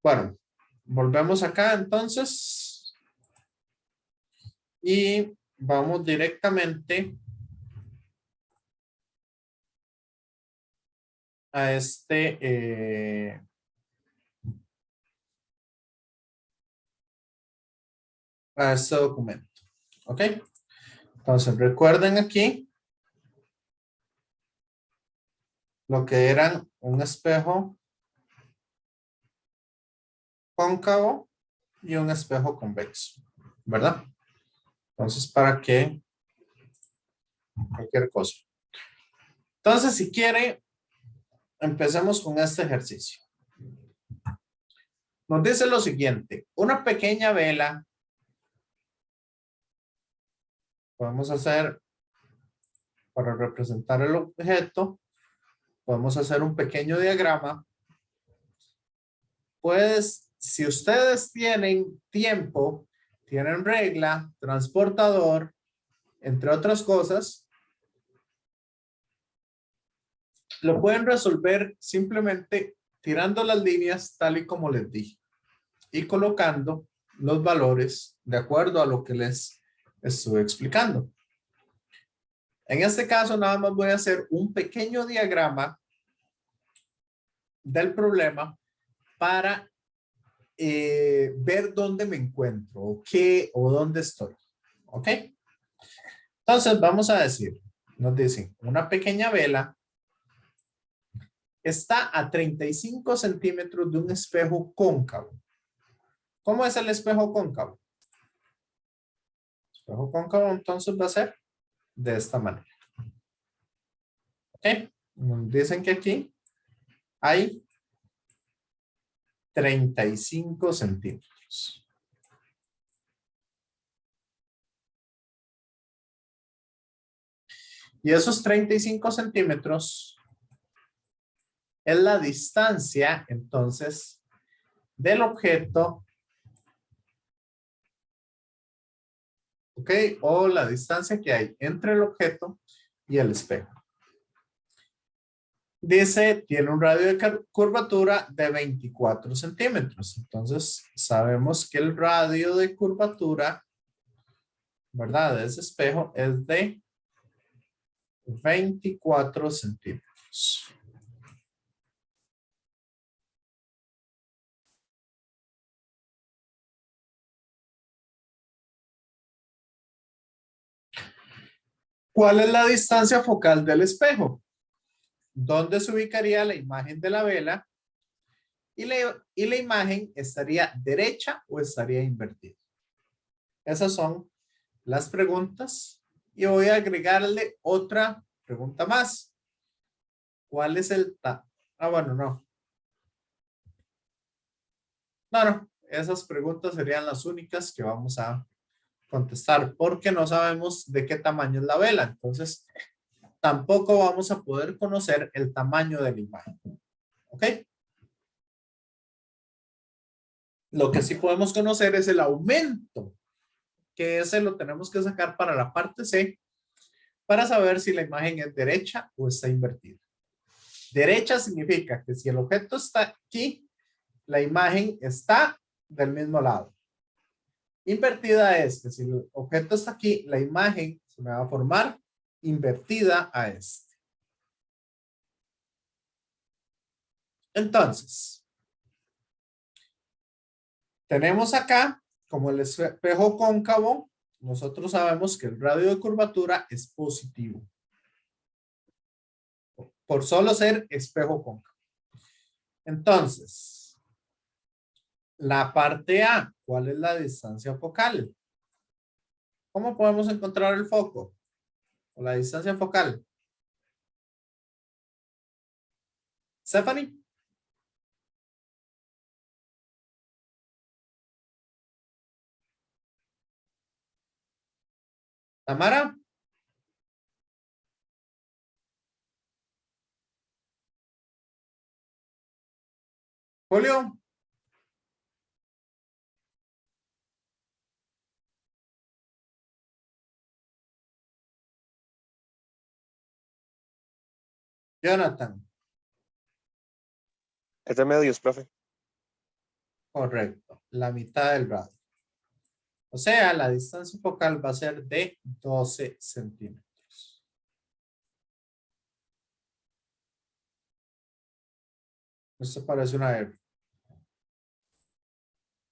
Bueno, volvemos acá entonces. Y vamos directamente a este documento. ¿Ok? Entonces, recuerden aquí lo que eran un espejo cóncavo y un espejo convexo, ¿verdad? Entonces, ¿para qué? Cualquier cosa. Entonces, si quiere, empecemos con este ejercicio. Nos dice lo siguiente, una pequeña vela, podemos hacer, para representar el objeto, podemos hacer un pequeño diagrama. Pues, si ustedes tienen tiempo, tienen regla, transportador, entre otras cosas, lo pueden resolver simplemente tirando las líneas tal y como les dije y colocando los valores de acuerdo a lo que les estuve explicando. En este caso, nada más voy a hacer un pequeño diagrama del problema para ver dónde me encuentro, o qué o dónde estoy. ¿Ok? Entonces, vamos a decir, nos dicen, una pequeña vela está a 35 centímetros de un espejo cóncavo. ¿Cómo es el espejo cóncavo? El espejo cóncavo entonces va a ser de esta manera. ¿Ok? Nos dicen que aquí hay 35 centímetros. Y esos 35 centímetros es la distancia, entonces, del objeto, ¿ok? O la distancia que hay entre el objeto y el espejo. Dice, tiene un radio de curvatura de 24 centímetros. Entonces, sabemos que el radio de curvatura, ¿verdad? De ese espejo es de 24 centímetros. ¿Cuál es la distancia focal del espejo? ¿Dónde se ubicaría la imagen de la vela? Y la imagen estaría derecha o estaría invertida. Esas son las preguntas. Y voy a agregarle otra pregunta más. ¿Cuál es el bueno, no. No. Esas preguntas serían las únicas que vamos a contestar porque no sabemos de qué tamaño es la vela. Entonces, tampoco vamos a poder conocer el tamaño de la imagen. ¿Ok? Lo que sí podemos conocer es el aumento, que ese lo tenemos que sacar para la parte C, para saber si la imagen es derecha o está invertida. Derecha significa que si el objeto está aquí, la imagen está del mismo lado. Invertida es que si el objeto está aquí, la imagen se me va a formar invertida a este. Entonces, tenemos acá, como el espejo cóncavo, nosotros sabemos que el radio de curvatura es positivo. Por solo ser espejo cóncavo. Entonces, la parte A, ¿cuál es la distancia focal? ¿Cómo podemos encontrar el foco? O la distancia focal. Stephanie. Tamara. Julio. Jonathan. Es de medios, profe. Correcto. La mitad del radio. O sea, la distancia focal va a ser de 12 centímetros. Esto parece una R.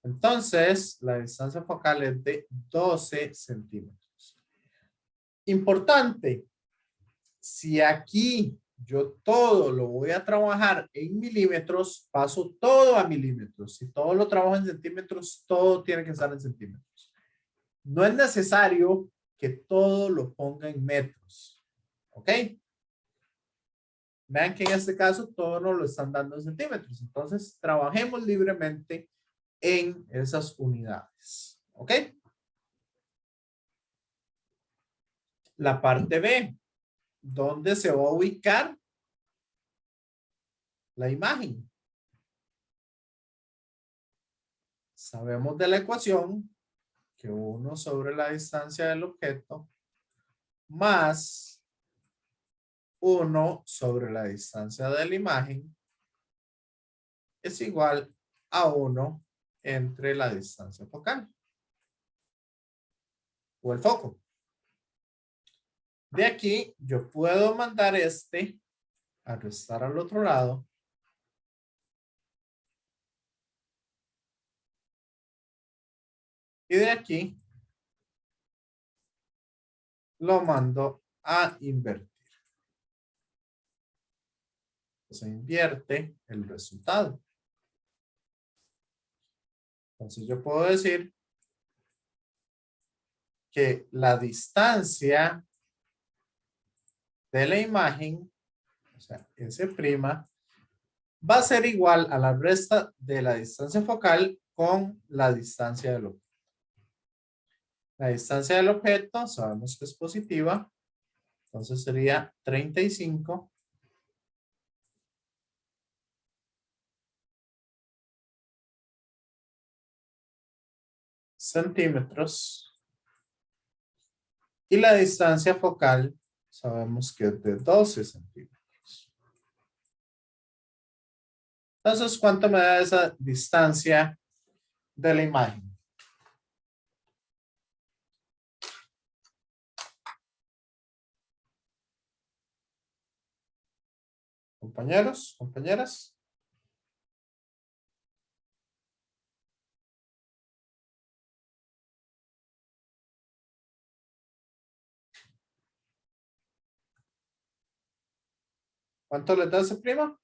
Entonces, la distancia focal es de 12 centímetros. Importante. Si aquí yo todo lo voy a trabajar en milímetros, paso todo a milímetros. Si todo lo trabajo en centímetros, todo tiene que estar en centímetros. No es necesario que todo lo ponga en metros. ¿Ok? Vean que en este caso todo nos lo están dando en centímetros. Entonces, trabajemos libremente en esas unidades. ¿Ok? La parte B. ¿Dónde se va a ubicar la imagen? Sabemos de la ecuación que 1 sobre la distancia del objeto más 1 sobre la distancia de la imagen es igual a 1 entre la distancia focal o el foco. De aquí yo puedo mandar este a restar al otro lado. Y de aquí lo mando a invertir. Se invierte el resultado. Entonces yo puedo decir que la distancia de la imagen, o sea, S', va a ser igual a la resta de la distancia focal con la distancia del objeto. La distancia del objeto sabemos que es positiva, entonces sería 35 centímetros. Y la distancia focal sabemos que es de 12 centímetros. Entonces, ¿cuánto me da esa distancia de la imagen? Compañeros, compañeras. ¿Cuánto les da ese prima?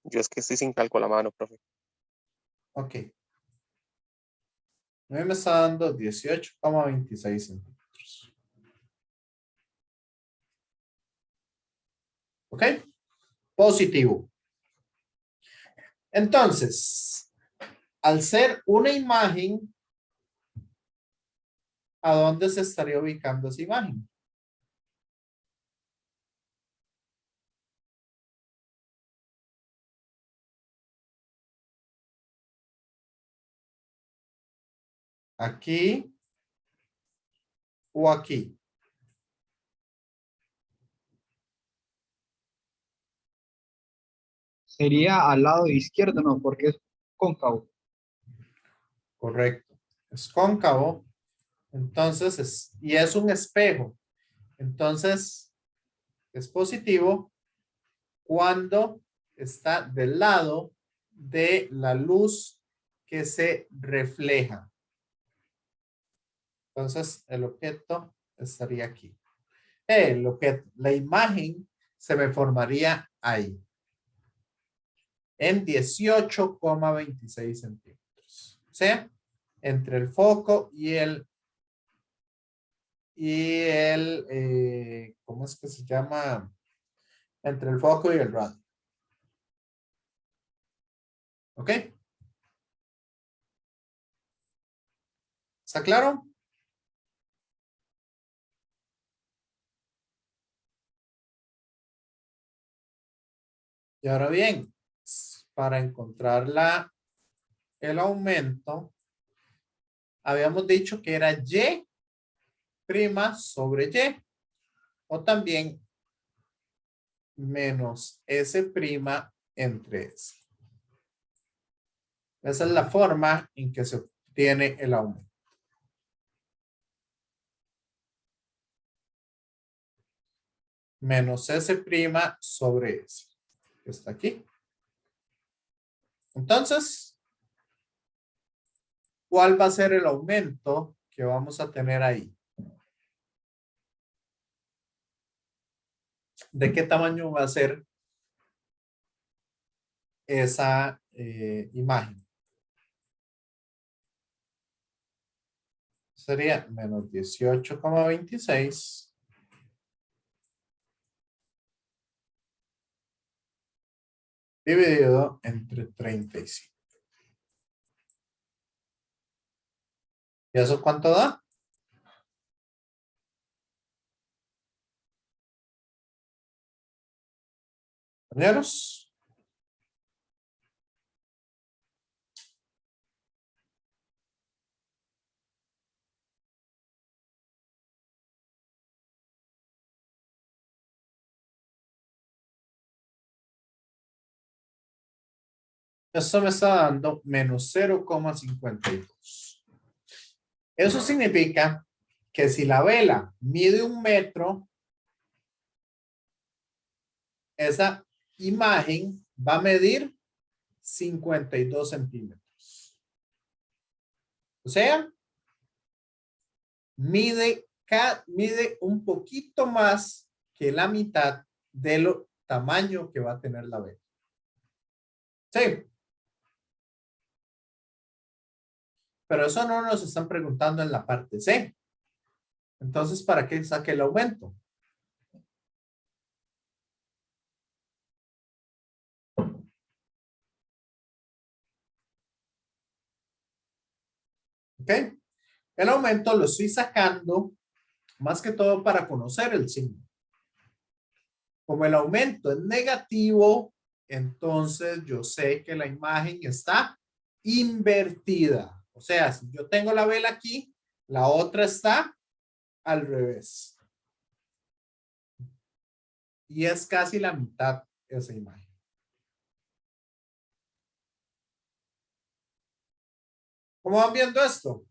Yo es que estoy sin cálculo a la mano, profe. Ok. A mí me está dando 18,26 centímetros. ¿Ok? Positivo. Entonces, al ser una imagen, ¿A dónde se estaría ubicando esa imagen? ¿Aquí o aquí? Sería al lado izquierdo, no, porque es cóncavo. Correcto. Es cóncavo. Entonces, y es un espejo. Entonces, es positivo cuando está del lado de la luz que se refleja. Entonces, el objeto estaría aquí. La imagen se me formaría ahí, en 18,26 centímetros. O sea, entre el foco ¿cómo es que se llama? Entre el foco y el radio. ¿Ok? ¿Está claro? Y ahora bien, para encontrar el aumento, habíamos dicho que era Y prima sobre Y, o también menos S prima entre S. Esa es la forma en que se obtiene el aumento. Menos S prima sobre S. Que está aquí. Entonces, ¿cuál va a ser el aumento que vamos a tener ahí? ¿De qué tamaño va a ser esa imagen? Sería menos 18,26 dividido entre 35. ¿Y eso cuánto da? Compañeros. Esto me está dando menos 0,52. Eso significa que si la vela mide 1 metro, esa imagen va a medir 52 centímetros. O sea, mide un poquito más que la mitad del tamaño que va a tener la vela. Sí. Pero eso no nos están preguntando en la parte C. Entonces, ¿para qué saque el aumento? ¿Ok? El aumento lo estoy sacando más que todo para conocer el signo. Como el aumento es negativo, entonces yo sé que la imagen está invertida. O sea, si yo tengo la vela aquí, la otra está al revés. Y es casi la mitad esa imagen. ¿Cómo van viendo esto?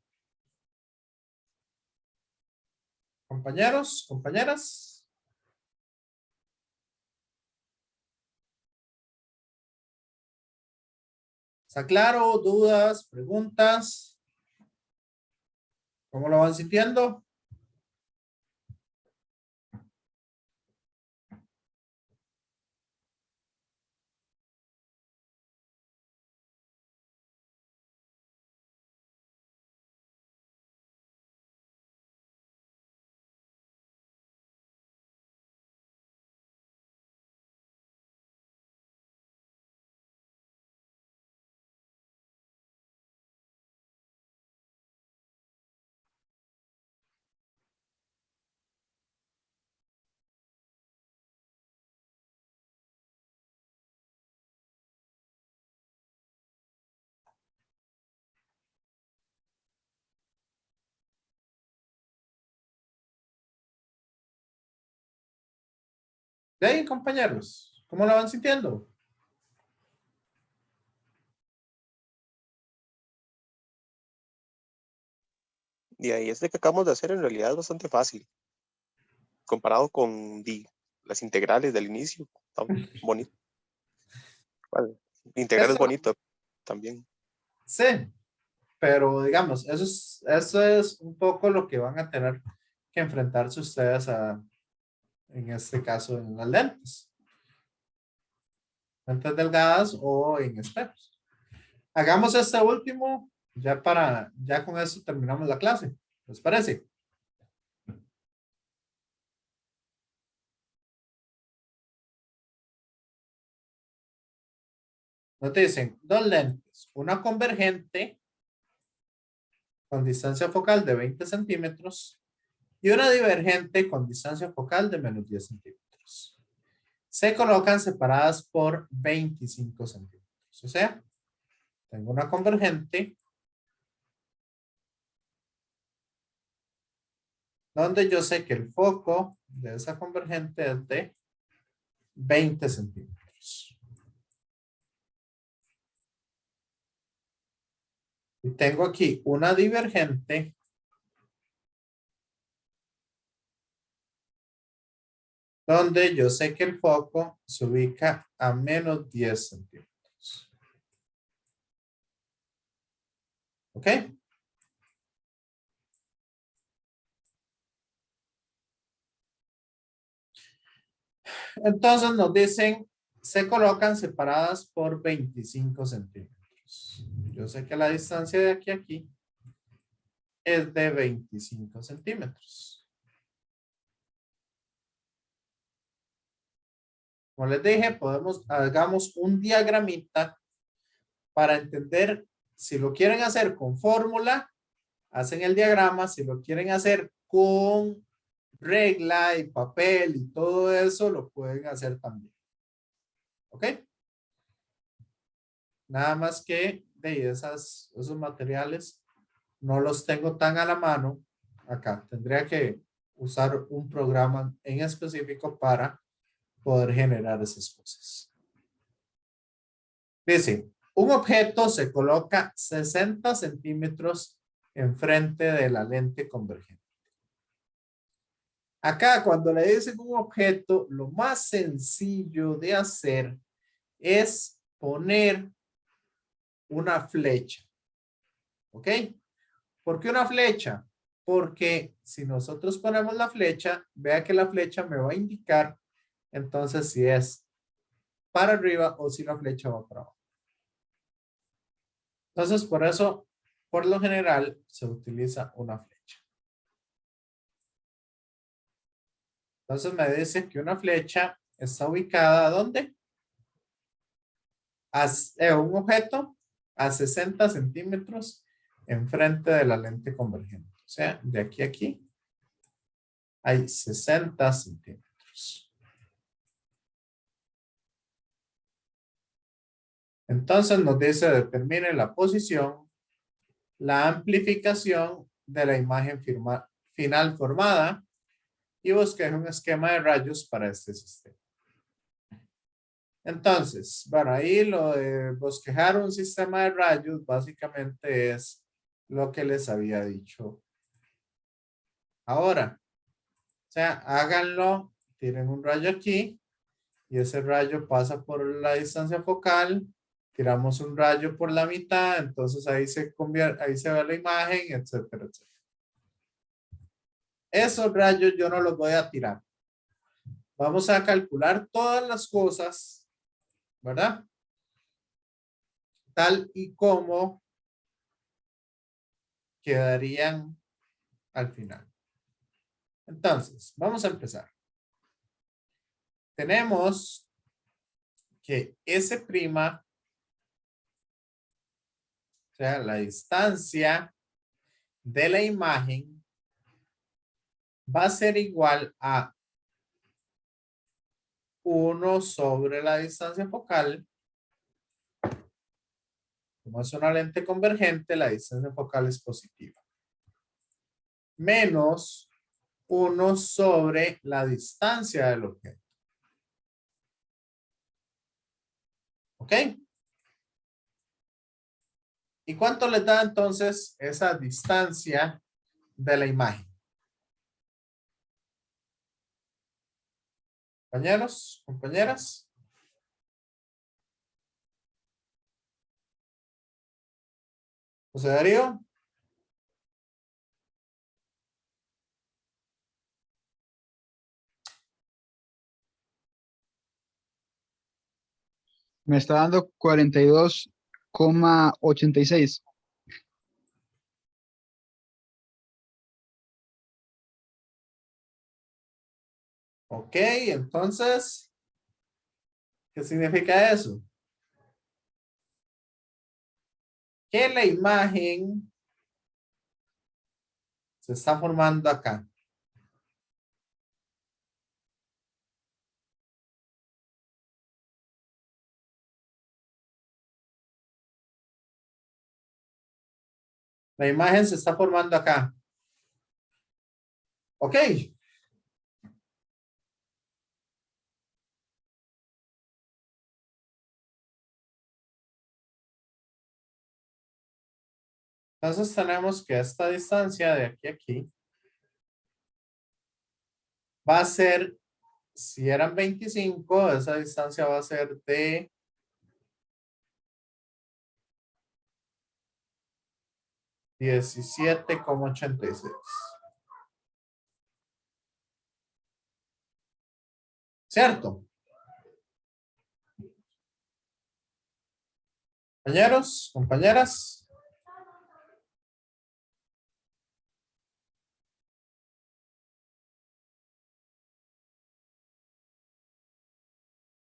Compañeros, compañeras. ¿Está claro? ¿Dudas? ¿Preguntas? ¿Cómo lo van sintiendo? De ahí, compañeros, ¿cómo lo van sintiendo? Y ahí este que acabamos de hacer en realidad es bastante fácil. Comparado con las integrales del inicio. Está bonito. Bueno, integral es Eso, bonito también. sí, pero digamos, eso es un poco lo que van a tener que enfrentarse ustedes en este caso, en las lentes. Lentes delgadas o en espejos. Hagamos este último, ya con eso terminamos la clase. ¿Les parece? Nos dicen dos lentes, una convergente con distancia focal de 20 centímetros y una divergente con distancia focal de menos 10 centímetros. Se colocan separadas por 25 centímetros. O sea, tengo una convergente donde yo sé que el foco de esa convergente es de 20 centímetros. Y tengo aquí una divergente donde yo sé que el foco se ubica a menos 10 centímetros. ¿Ok? Entonces nos dicen, se colocan separadas por 25 centímetros. Yo sé que la distancia de aquí a aquí es de 25 centímetros. Como les dije, hagamos un diagramita para entender si lo quieren hacer con fórmula, hacen el diagrama, si lo quieren hacer con regla y papel y todo eso, lo pueden hacer también. ¿Ok? Nada más que de esos materiales no los tengo tan a la mano acá. Tendría que usar un programa en específico para poder generar esas cosas. Dice, un objeto se coloca 60 centímetros enfrente de la lente convergente. Acá, cuando le dicen un objeto, lo más sencillo de hacer es poner una flecha. ¿Ok? ¿Por qué una flecha? Porque si nosotros ponemos la flecha, vea que la flecha me va a indicar entonces si es para arriba o si la flecha va para abajo. Entonces, por eso, por lo general, se utiliza una flecha. Entonces me dice que una flecha está ubicada ¿dónde? Un objeto a 60 centímetros enfrente de la lente convergente. O sea, de aquí a aquí hay 60 centímetros. Entonces nos dice determine la posición, la amplificación de la imagen final formada y busque un esquema de rayos para este sistema. Entonces, bueno, ahí lo de bosquejar un sistema de rayos básicamente es lo que les había dicho. Ahora, o sea, háganlo, tiren un rayo aquí y ese rayo pasa por la distancia focal, tiramos un rayo por la mitad, entonces ahí se convierte, ahí se ve la imagen, etcétera, etcétera. Esos rayos yo no los voy a tirar. Vamos a calcular todas las cosas, ¿verdad? Tal y como quedarían al final. Entonces, vamos a empezar. Tenemos que S', o sea, la distancia de la imagen va a ser igual a 1 sobre la distancia focal. Como es una lente convergente, la distancia focal es positiva. Menos 1 sobre la distancia del objeto. ¿Ok? ¿Y cuánto les da entonces esa distancia de la imagen? Compañeros, compañeras. José Darío. Me está dando 42,86. Ok, entonces, ¿qué significa eso? Que la imagen se está formando acá. La imagen se está formando acá. Ok. Entonces tenemos que esta distancia de aquí a aquí va a ser, si eran 25, esa distancia va a ser de 17,86. ¿Cierto? Compañeros, compañeras.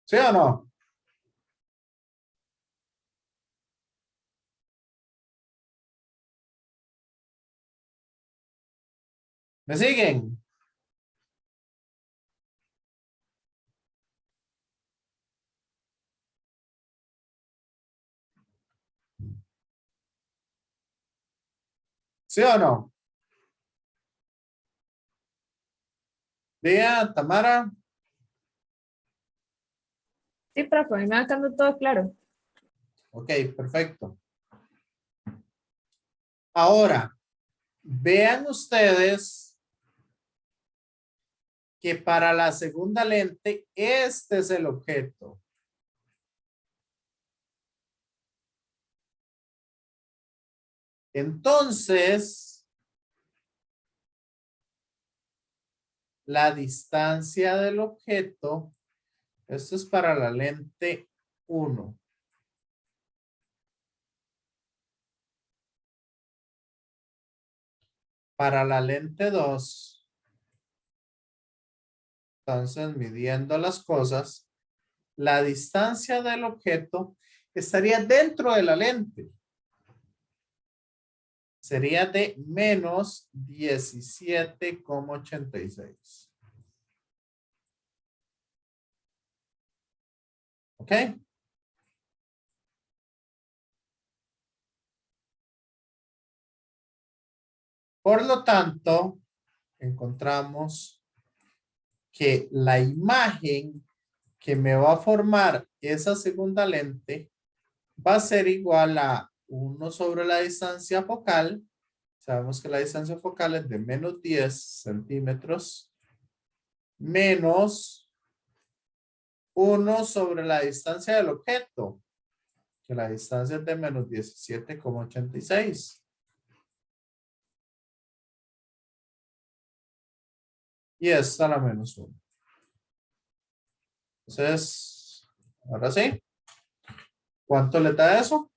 ¿Sí o no? ¿Me siguen? ¿Sí o no? Día, Tamara. Sí, profe, a mí me va quedando todo claro. Ok, perfecto. Ahora, vean ustedes que para la segunda lente, este es el objeto. Entonces, la distancia del objeto, esto es para la lente 1. Para la lente 2, entonces midiendo las cosas, la distancia del objeto estaría dentro de la lente. Sería de menos 17,86. ¿Ok? Por lo tanto, encontramos que la imagen que me va a formar esa segunda lente va a ser igual a 1 sobre la distancia focal. Sabemos que la distancia focal es de menos 10 centímetros menos 1 sobre la distancia del objeto, que la distancia es de menos 17,86. Y esta la menos 1. Entonces, ahora sí. ¿Cuánto le da eso?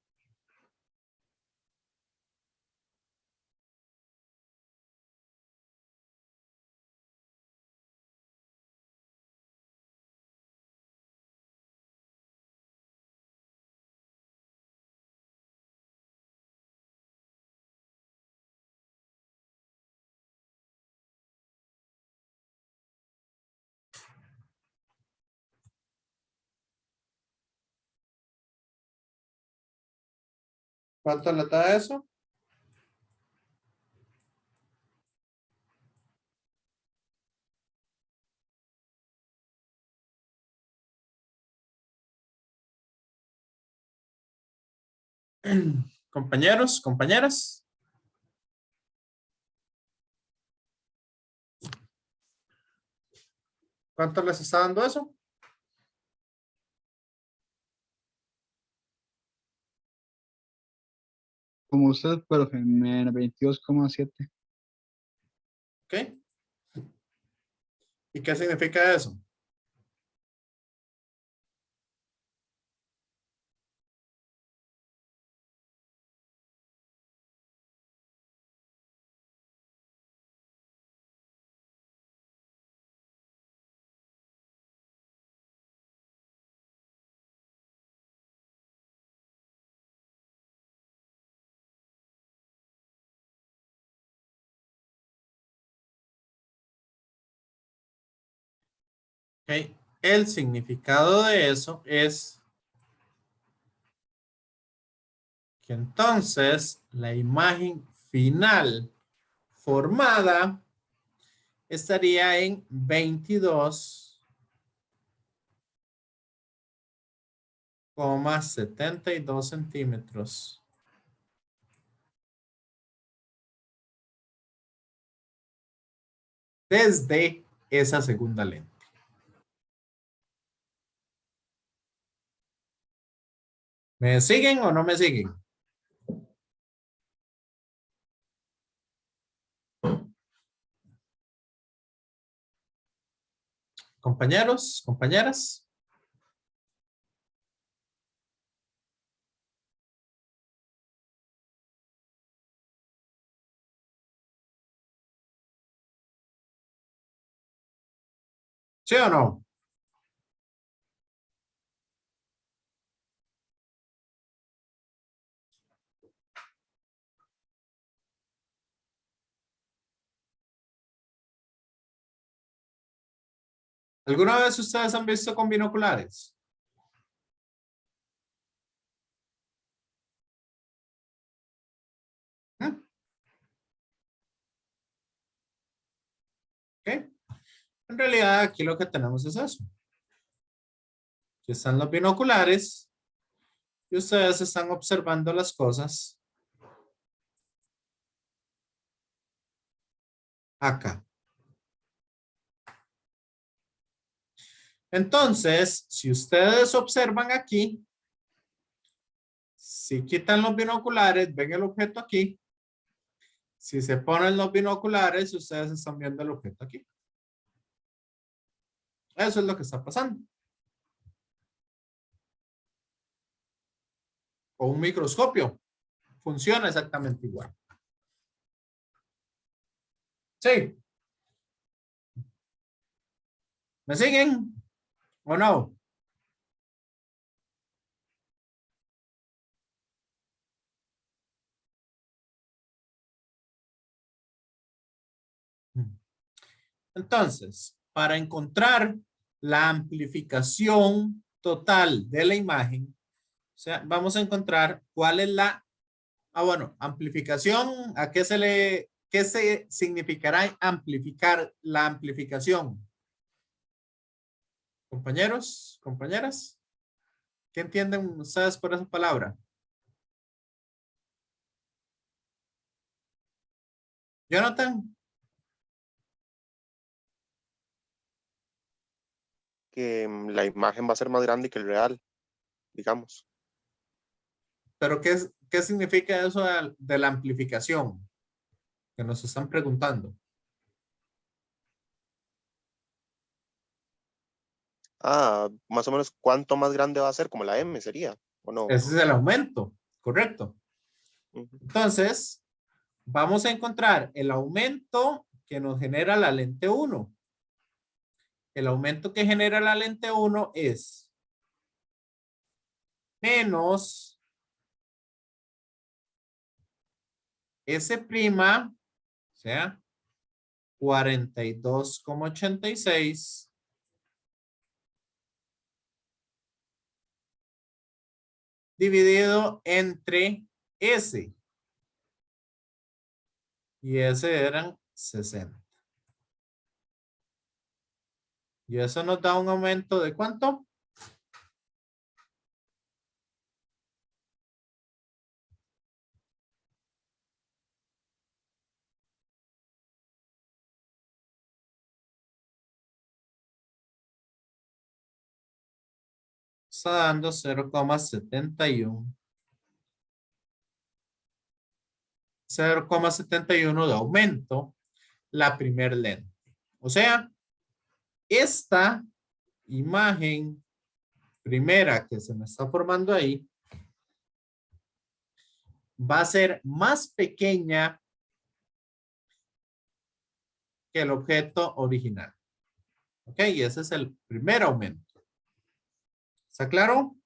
¿Cuánto le da eso? Compañeros, compañeras. ¿Cuánto les está dando eso? Como usted, profe, 22,7. ¿Ok? ¿Y qué significa eso? Ok. El significado de eso es que entonces la imagen final formada estaría en 22,72 centímetros. Desde esa segunda lente. ¿Me siguen o no me siguen? Compañeros, compañeras. ¿Sí o no? ¿Alguna vez ustedes han visto con binoculares? ¿Mm? ¿Ok? En realidad aquí lo que tenemos es eso. Aquí están los binoculares y ustedes están observando las cosas acá. Entonces, si ustedes observan aquí, si quitan los binoculares, ven el objeto aquí. Si se ponen los binoculares, ustedes están viendo el objeto aquí. Eso es lo que está pasando. O un microscopio. Funciona exactamente igual. Sí. ¿Me siguen o no? Entonces, para encontrar la amplificación total de la imagen, o sea, vamos a encontrar cuál es la, bueno, amplificación, ¿a qué se significará amplificar la amplificación? Compañeros, compañeras, ¿qué entienden ustedes por esa palabra? Jonathan, Que la imagen va a ser más grande que el real, digamos. ¿pero qué significa eso de la amplificación? Que nos están preguntando. Ah, más o menos cuánto más grande va a ser, como la M sería, ¿o no? Ese es el aumento, correcto. Ujú. Entonces, vamos a encontrar el aumento que nos genera la lente 1. El aumento que genera la lente 1 es menos S', o sea, 42,86 dividido entre S. Y S eran 60. Y eso nos da un aumento de ¿cuánto? está dando 0,71. 0,71 de aumento la primer lente. O sea, esta imagen primera que se me está formando ahí va a ser más pequeña que el objeto original. Ok, y ese es el primer aumento. ¿Está claro?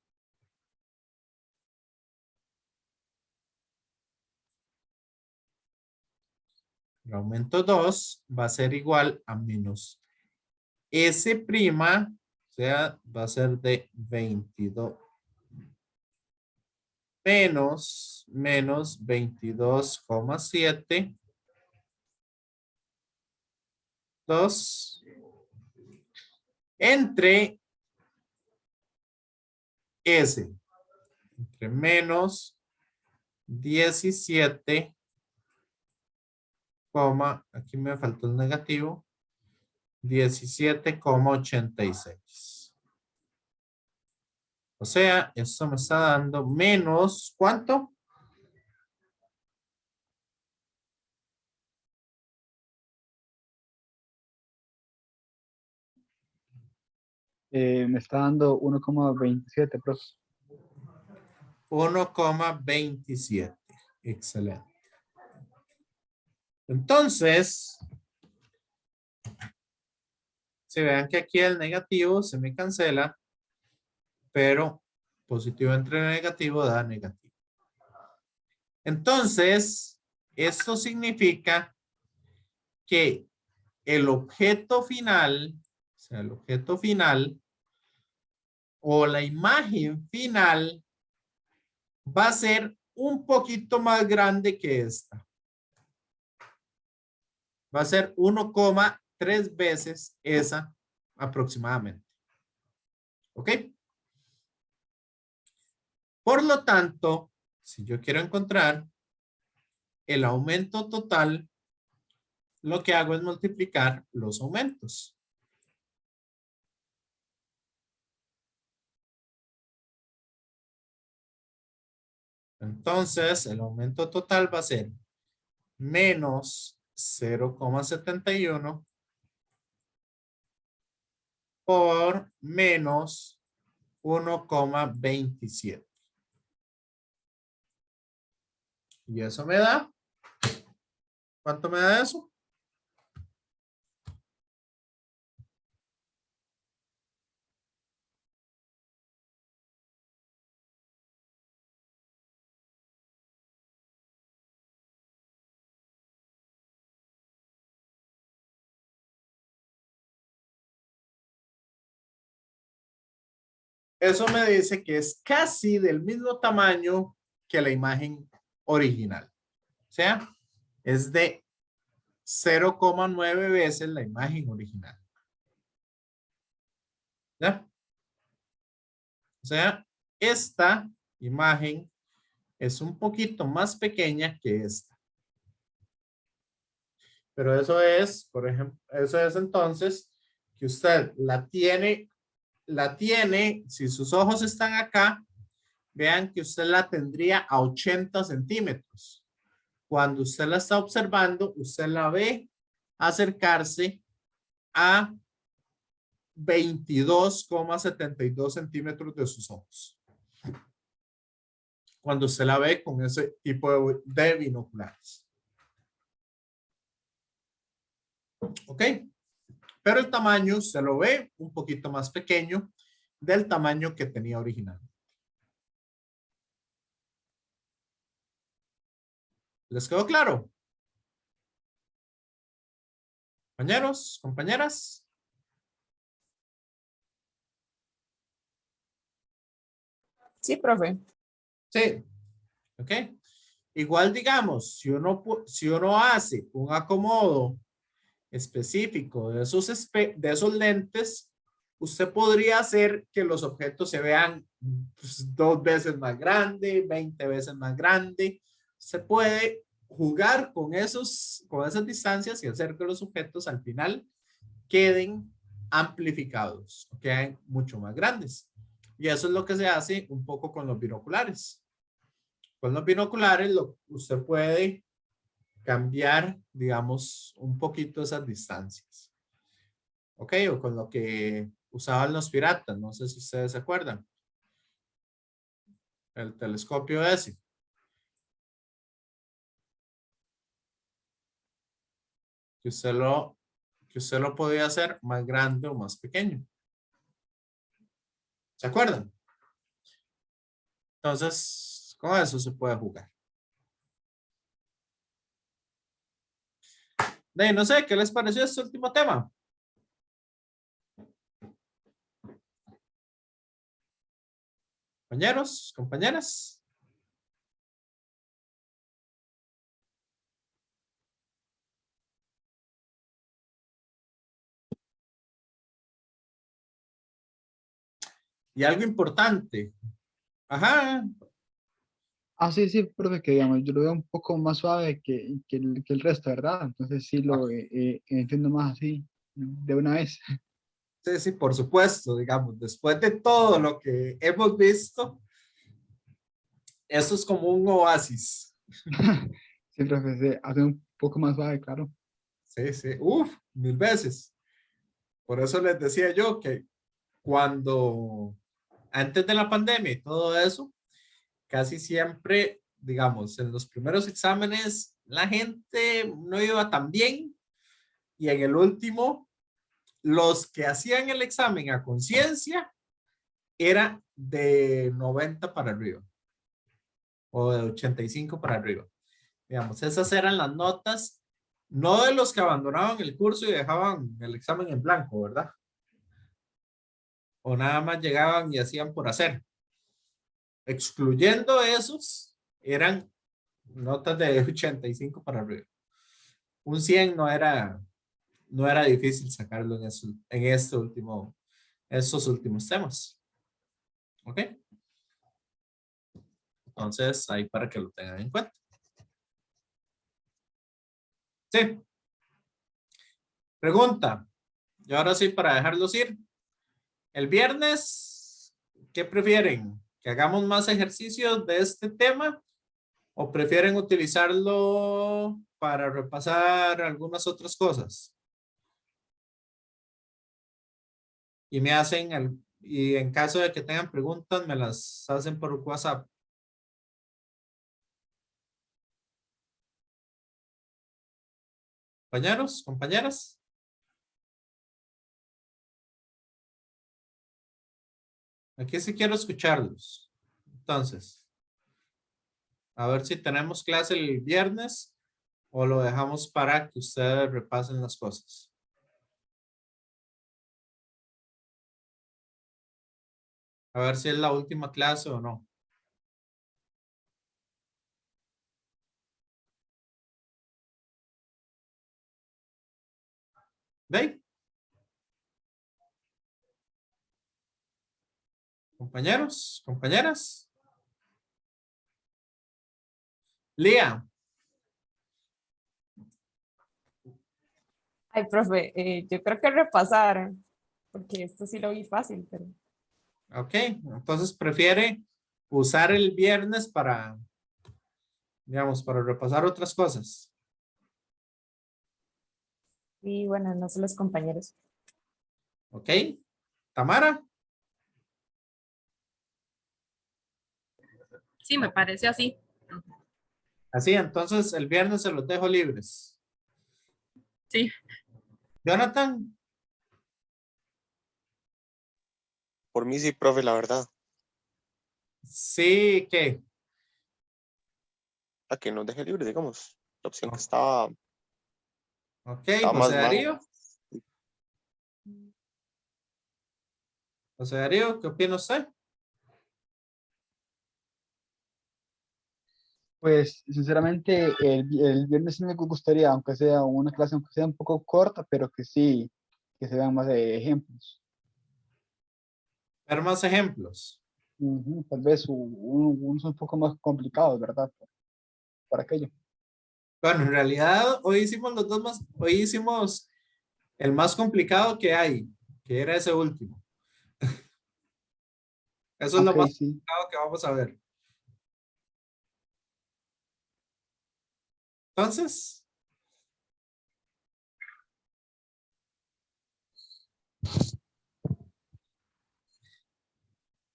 El aumento 2 va a ser igual a menos S', o sea, va a ser de 22. Menos 22,7. 2 entre S, entre menos 17, aquí me faltó el negativo, 17,86. O sea, esto me está dando menos, ¿cuánto? Me está dando 1,27, profe. 1,27. Excelente. Entonces, si vean que aquí el negativo se me cancela, pero positivo entre negativo da negativo. Entonces, esto significa que el objeto final, o sea, el objeto final o la imagen final va a ser un poquito más grande que esta. Va a ser 1,3 veces esa aproximadamente. ¿Ok? Por lo tanto, si yo quiero encontrar el aumento total, lo que hago es multiplicar los aumentos. Entonces, el aumento total va a ser menos 0,71 por menos 1,27. Y eso me da, ¿cuánto me da eso? Eso me dice que es casi del mismo tamaño que la imagen original. O sea, es de 0,9 veces la imagen original. ¿Ya? O sea, esta imagen es un poquito más pequeña que esta. Pero eso es, por ejemplo, eso es entonces que usted la tiene, si sus ojos están acá, vean que usted la tendría a 80 centímetros. Cuando usted la está observando, usted la ve acercarse a 22,72 centímetros de sus ojos. Cuando usted la ve con ese tipo de binoculares. ¿Ok? Pero el tamaño se lo ve un poquito más pequeño del tamaño que tenía original. ¿Les quedó claro? Compañeros, compañeras. Sí, profe. Sí. ¿Ok? Igual digamos, si uno hace un acomodo específico de esos lentes, usted podría hacer que los objetos se vean 2 veces más grande, 20 veces más grande. Se puede jugar con esas distancias y hacer que los objetos al final queden amplificados, queden mucho más grandes. Y eso es lo que se hace un poco con los binoculares. Con los binoculares usted puede cambiar, digamos, un poquito esas distancias. ¿Ok? O con lo que usaban los piratas. No sé si ustedes se acuerdan. El telescopio ese. Que usted lo podía hacer más grande o más pequeño. ¿Se acuerdan? Entonces, con eso se puede jugar. No sé, ¿qué les pareció este último tema? Compañeros, compañeras. Y algo importante. Ajá. Ah, sí, sí, profe, que digamos, yo lo veo un poco más suave que el resto, ¿verdad? Entonces sí lo entiendo más así, de una vez. Sí, sí, por supuesto, digamos, después de todo lo que hemos visto, eso es como un oasis. Sí, profe, se hace un poco más suave, claro. Sí, sí, uf, 1000 veces. Por eso les decía yo que antes de la pandemia y todo eso, casi siempre, digamos, en los primeros exámenes, la gente no iba tan bien y en el último, los que hacían el examen a conciencia era de 90 para arriba o de 85 para arriba. Digamos, esas eran las notas, no de los que abandonaban el curso y dejaban el examen en blanco, ¿verdad? O nada más llegaban y hacían por hacer. Excluyendo esos, eran notas de 85 para arriba. Un 100 no era difícil sacarlo en estos últimos temas. ¿Ok? Entonces, ahí para que lo tengan en cuenta. Sí. Pregunta. Y ahora sí, para dejarlos ir. El viernes, ¿qué prefieren? ¿Que hagamos más ejercicios de este tema? ¿O prefieren utilizarlo para repasar algunas otras cosas? Y en caso de que tengan preguntas, me las hacen por WhatsApp. Compañeros, compañeras. Aquí sí quiero escucharlos. Entonces, a ver si tenemos clase el viernes o lo dejamos para que ustedes repasen las cosas. A ver si es la última clase o no. ¿Ve? Compañeros, compañeras. Lía. Ay, profe, yo creo que repasar, porque esto sí lo vi fácil, pero Ok, entonces prefiere usar el viernes para, digamos, para repasar otras cosas. y bueno, no sé los compañeros. Ok, Tamara. Sí, me parece así. Así, entonces el viernes se los dejo libres. Sí. Jonathan. Por mí sí, profe, la verdad. Sí, ¿qué? A que nos deje libre, digamos. La opción que Ok, estaba José más. Darío. José Darío, ¿qué opina usted? Pues sinceramente el viernes sí me gustaría, aunque sea una clase, aunque sea un poco corta, pero que sí, que se vean más ejemplos. Ver más ejemplos. Ujú, tal vez unos un poco más complicados, ¿verdad? Para aquello. Bueno, en realidad hoy hicimos hoy hicimos el más complicado que hay, que era ese último. Eso es lo Ok, más sí. complicado que vamos a ver. Entonces,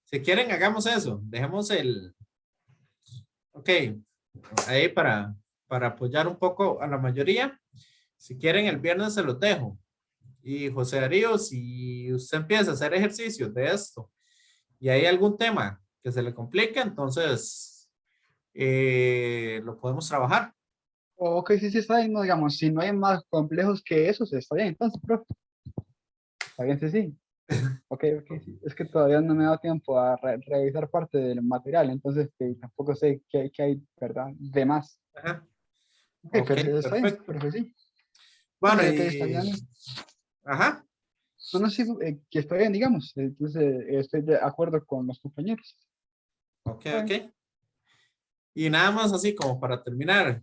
si quieren, hagamos eso. Dejemos el, ok, ahí para apoyar un poco a la mayoría. Si quieren, el viernes se los dejo. Y José Darío, si usted empieza a hacer ejercicios de esto y hay algún tema que se le complique, entonces lo podemos trabajar. Ok, sí, sí, está bien, no, digamos, si no hay más complejos que esos, está bien, entonces, profe. Está bien, sí, sí. Ok, ok, sí. Es que todavía no me ha dado tiempo a revisar parte del material, entonces tampoco sé qué hay, ¿verdad? De más. Ajá. Ok, Ok, pero está bien, perfecto. pero sí. Ok, Bueno, ok, está y, bien. ajá, No, no, sí, que está bien, digamos. Entonces, estoy de acuerdo con los compañeros. ok, Está bien. ok. Y nada más así como para terminar,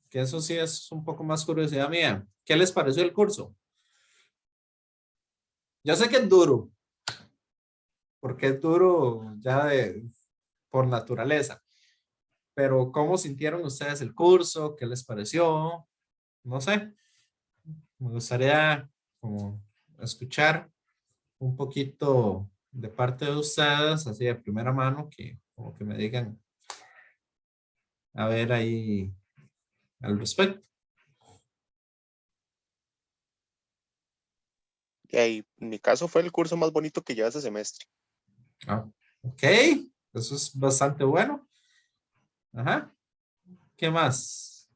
que eso sí es un poco más curiosidad mía. ¿Qué les pareció el curso? Yo sé que es duro, porque es duro ya por naturaleza, pero ¿cómo sintieron ustedes el curso? ¿Qué les pareció? No sé, me gustaría como escuchar un poquito de parte de ustedes, así de primera mano, que como que me digan, a ver ahí al respecto. Y ahí, en mi caso fue el curso más bonito que lleva ese semestre. Ah, ok, eso es bastante bueno. Ajá, ¿qué más?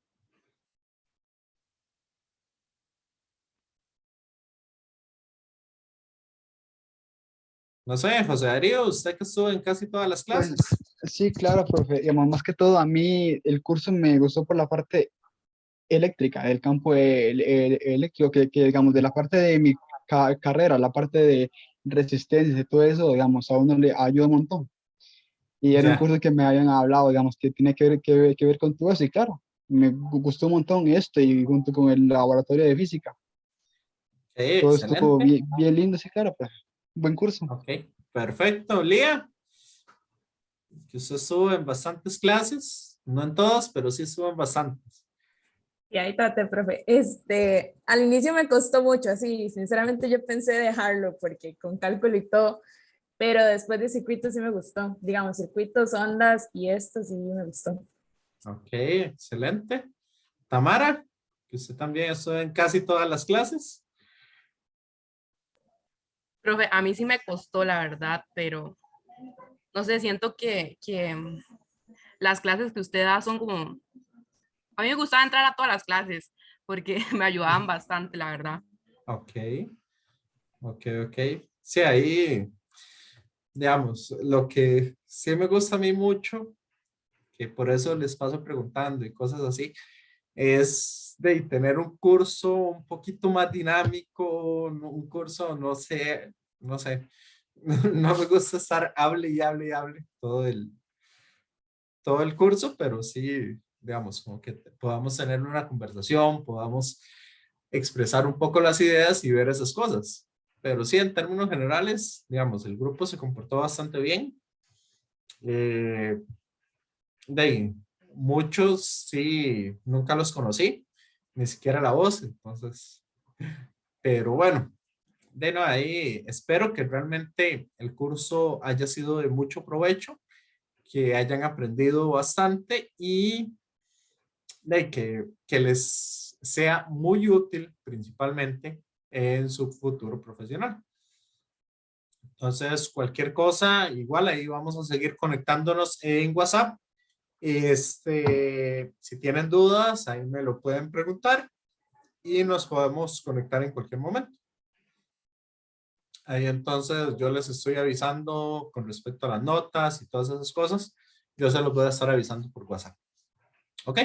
No sé, José Darío, usted que estuvo en casi todas las Pues clases. sí, claro, profe. Digamos, más que todo, a mí el curso me gustó por la parte eléctrica, del campo eléctrico, digamos, de la parte de mi carrera, la parte de resistencia y todo eso, digamos, a uno le ayuda un montón. Y era un Ya, curso que me habían hablado, digamos, que tiene que ver con todo eso, y claro, me gustó un montón esto, y junto con el laboratorio de física, ok, todo estuvo excelente. bien, bien lindo, sí, claro, pues, buen curso. Ok, perfecto. Lía, que usted estuvo en bastantes clases, no en todas, pero sí estuvo en bastantes. Y ahí trate, profe. Al inicio me costó mucho, así, sinceramente yo pensé dejarlo porque con cálculo y todo, pero después de circuitos sí me gustó. Digamos, circuitos, ondas y esto sí me gustó. Ok, excelente. Tamara, que usted también estuvo en casi todas las clases. Profe, a mí sí me costó, la verdad, pero no sé, siento que las clases que usted da son como... A mí me gustaba entrar a todas las clases porque me ayudaban bastante, la verdad. Ok, ok, ok. Sí, ahí, digamos, lo que sí me gusta a mí mucho, que por eso les paso preguntando y cosas así, es de tener un curso un poquito más dinámico, un curso, no sé, no me gusta estar hable y hable y hable todo el curso, pero sí, digamos, como que podamos tener una conversación, podamos expresar un poco las ideas y ver esas cosas. Pero sí, en términos generales, digamos, el grupo se comportó bastante bien. Eh, de ahí, muchos sí, nunca los conocí, ni siquiera la voz, entonces, pero bueno, de no, ahí espero que realmente el curso haya sido de mucho provecho, que hayan aprendido bastante y de que les sea muy útil principalmente en su futuro profesional. Entonces, cualquier cosa, igual ahí vamos a seguir conectándonos en WhatsApp. Si tienen dudas, ahí me lo pueden preguntar y nos podemos conectar en cualquier momento. Ahí entonces yo les estoy avisando con respecto a las notas y todas esas cosas. Yo se los voy a estar avisando por WhatsApp. ¿Ok?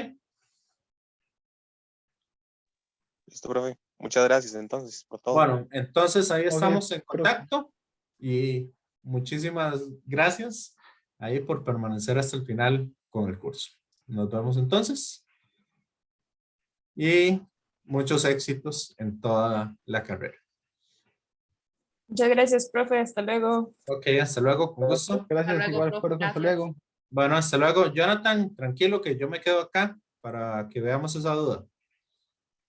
Listo, profe. Muchas gracias entonces por todo. Bueno, entonces ahí Ok, estamos en profe. contacto y muchísimas gracias ahí por permanecer hasta el final con el curso. Nos vemos entonces y muchos éxitos en toda la carrera. Muchas gracias, profe. Hasta luego. Ok, hasta luego, con gusto. Gracias, luego, igual, profe, profe, hasta gracias. luego. Bueno, hasta luego. Jonathan, tranquilo que yo me quedo acá para que veamos esa duda.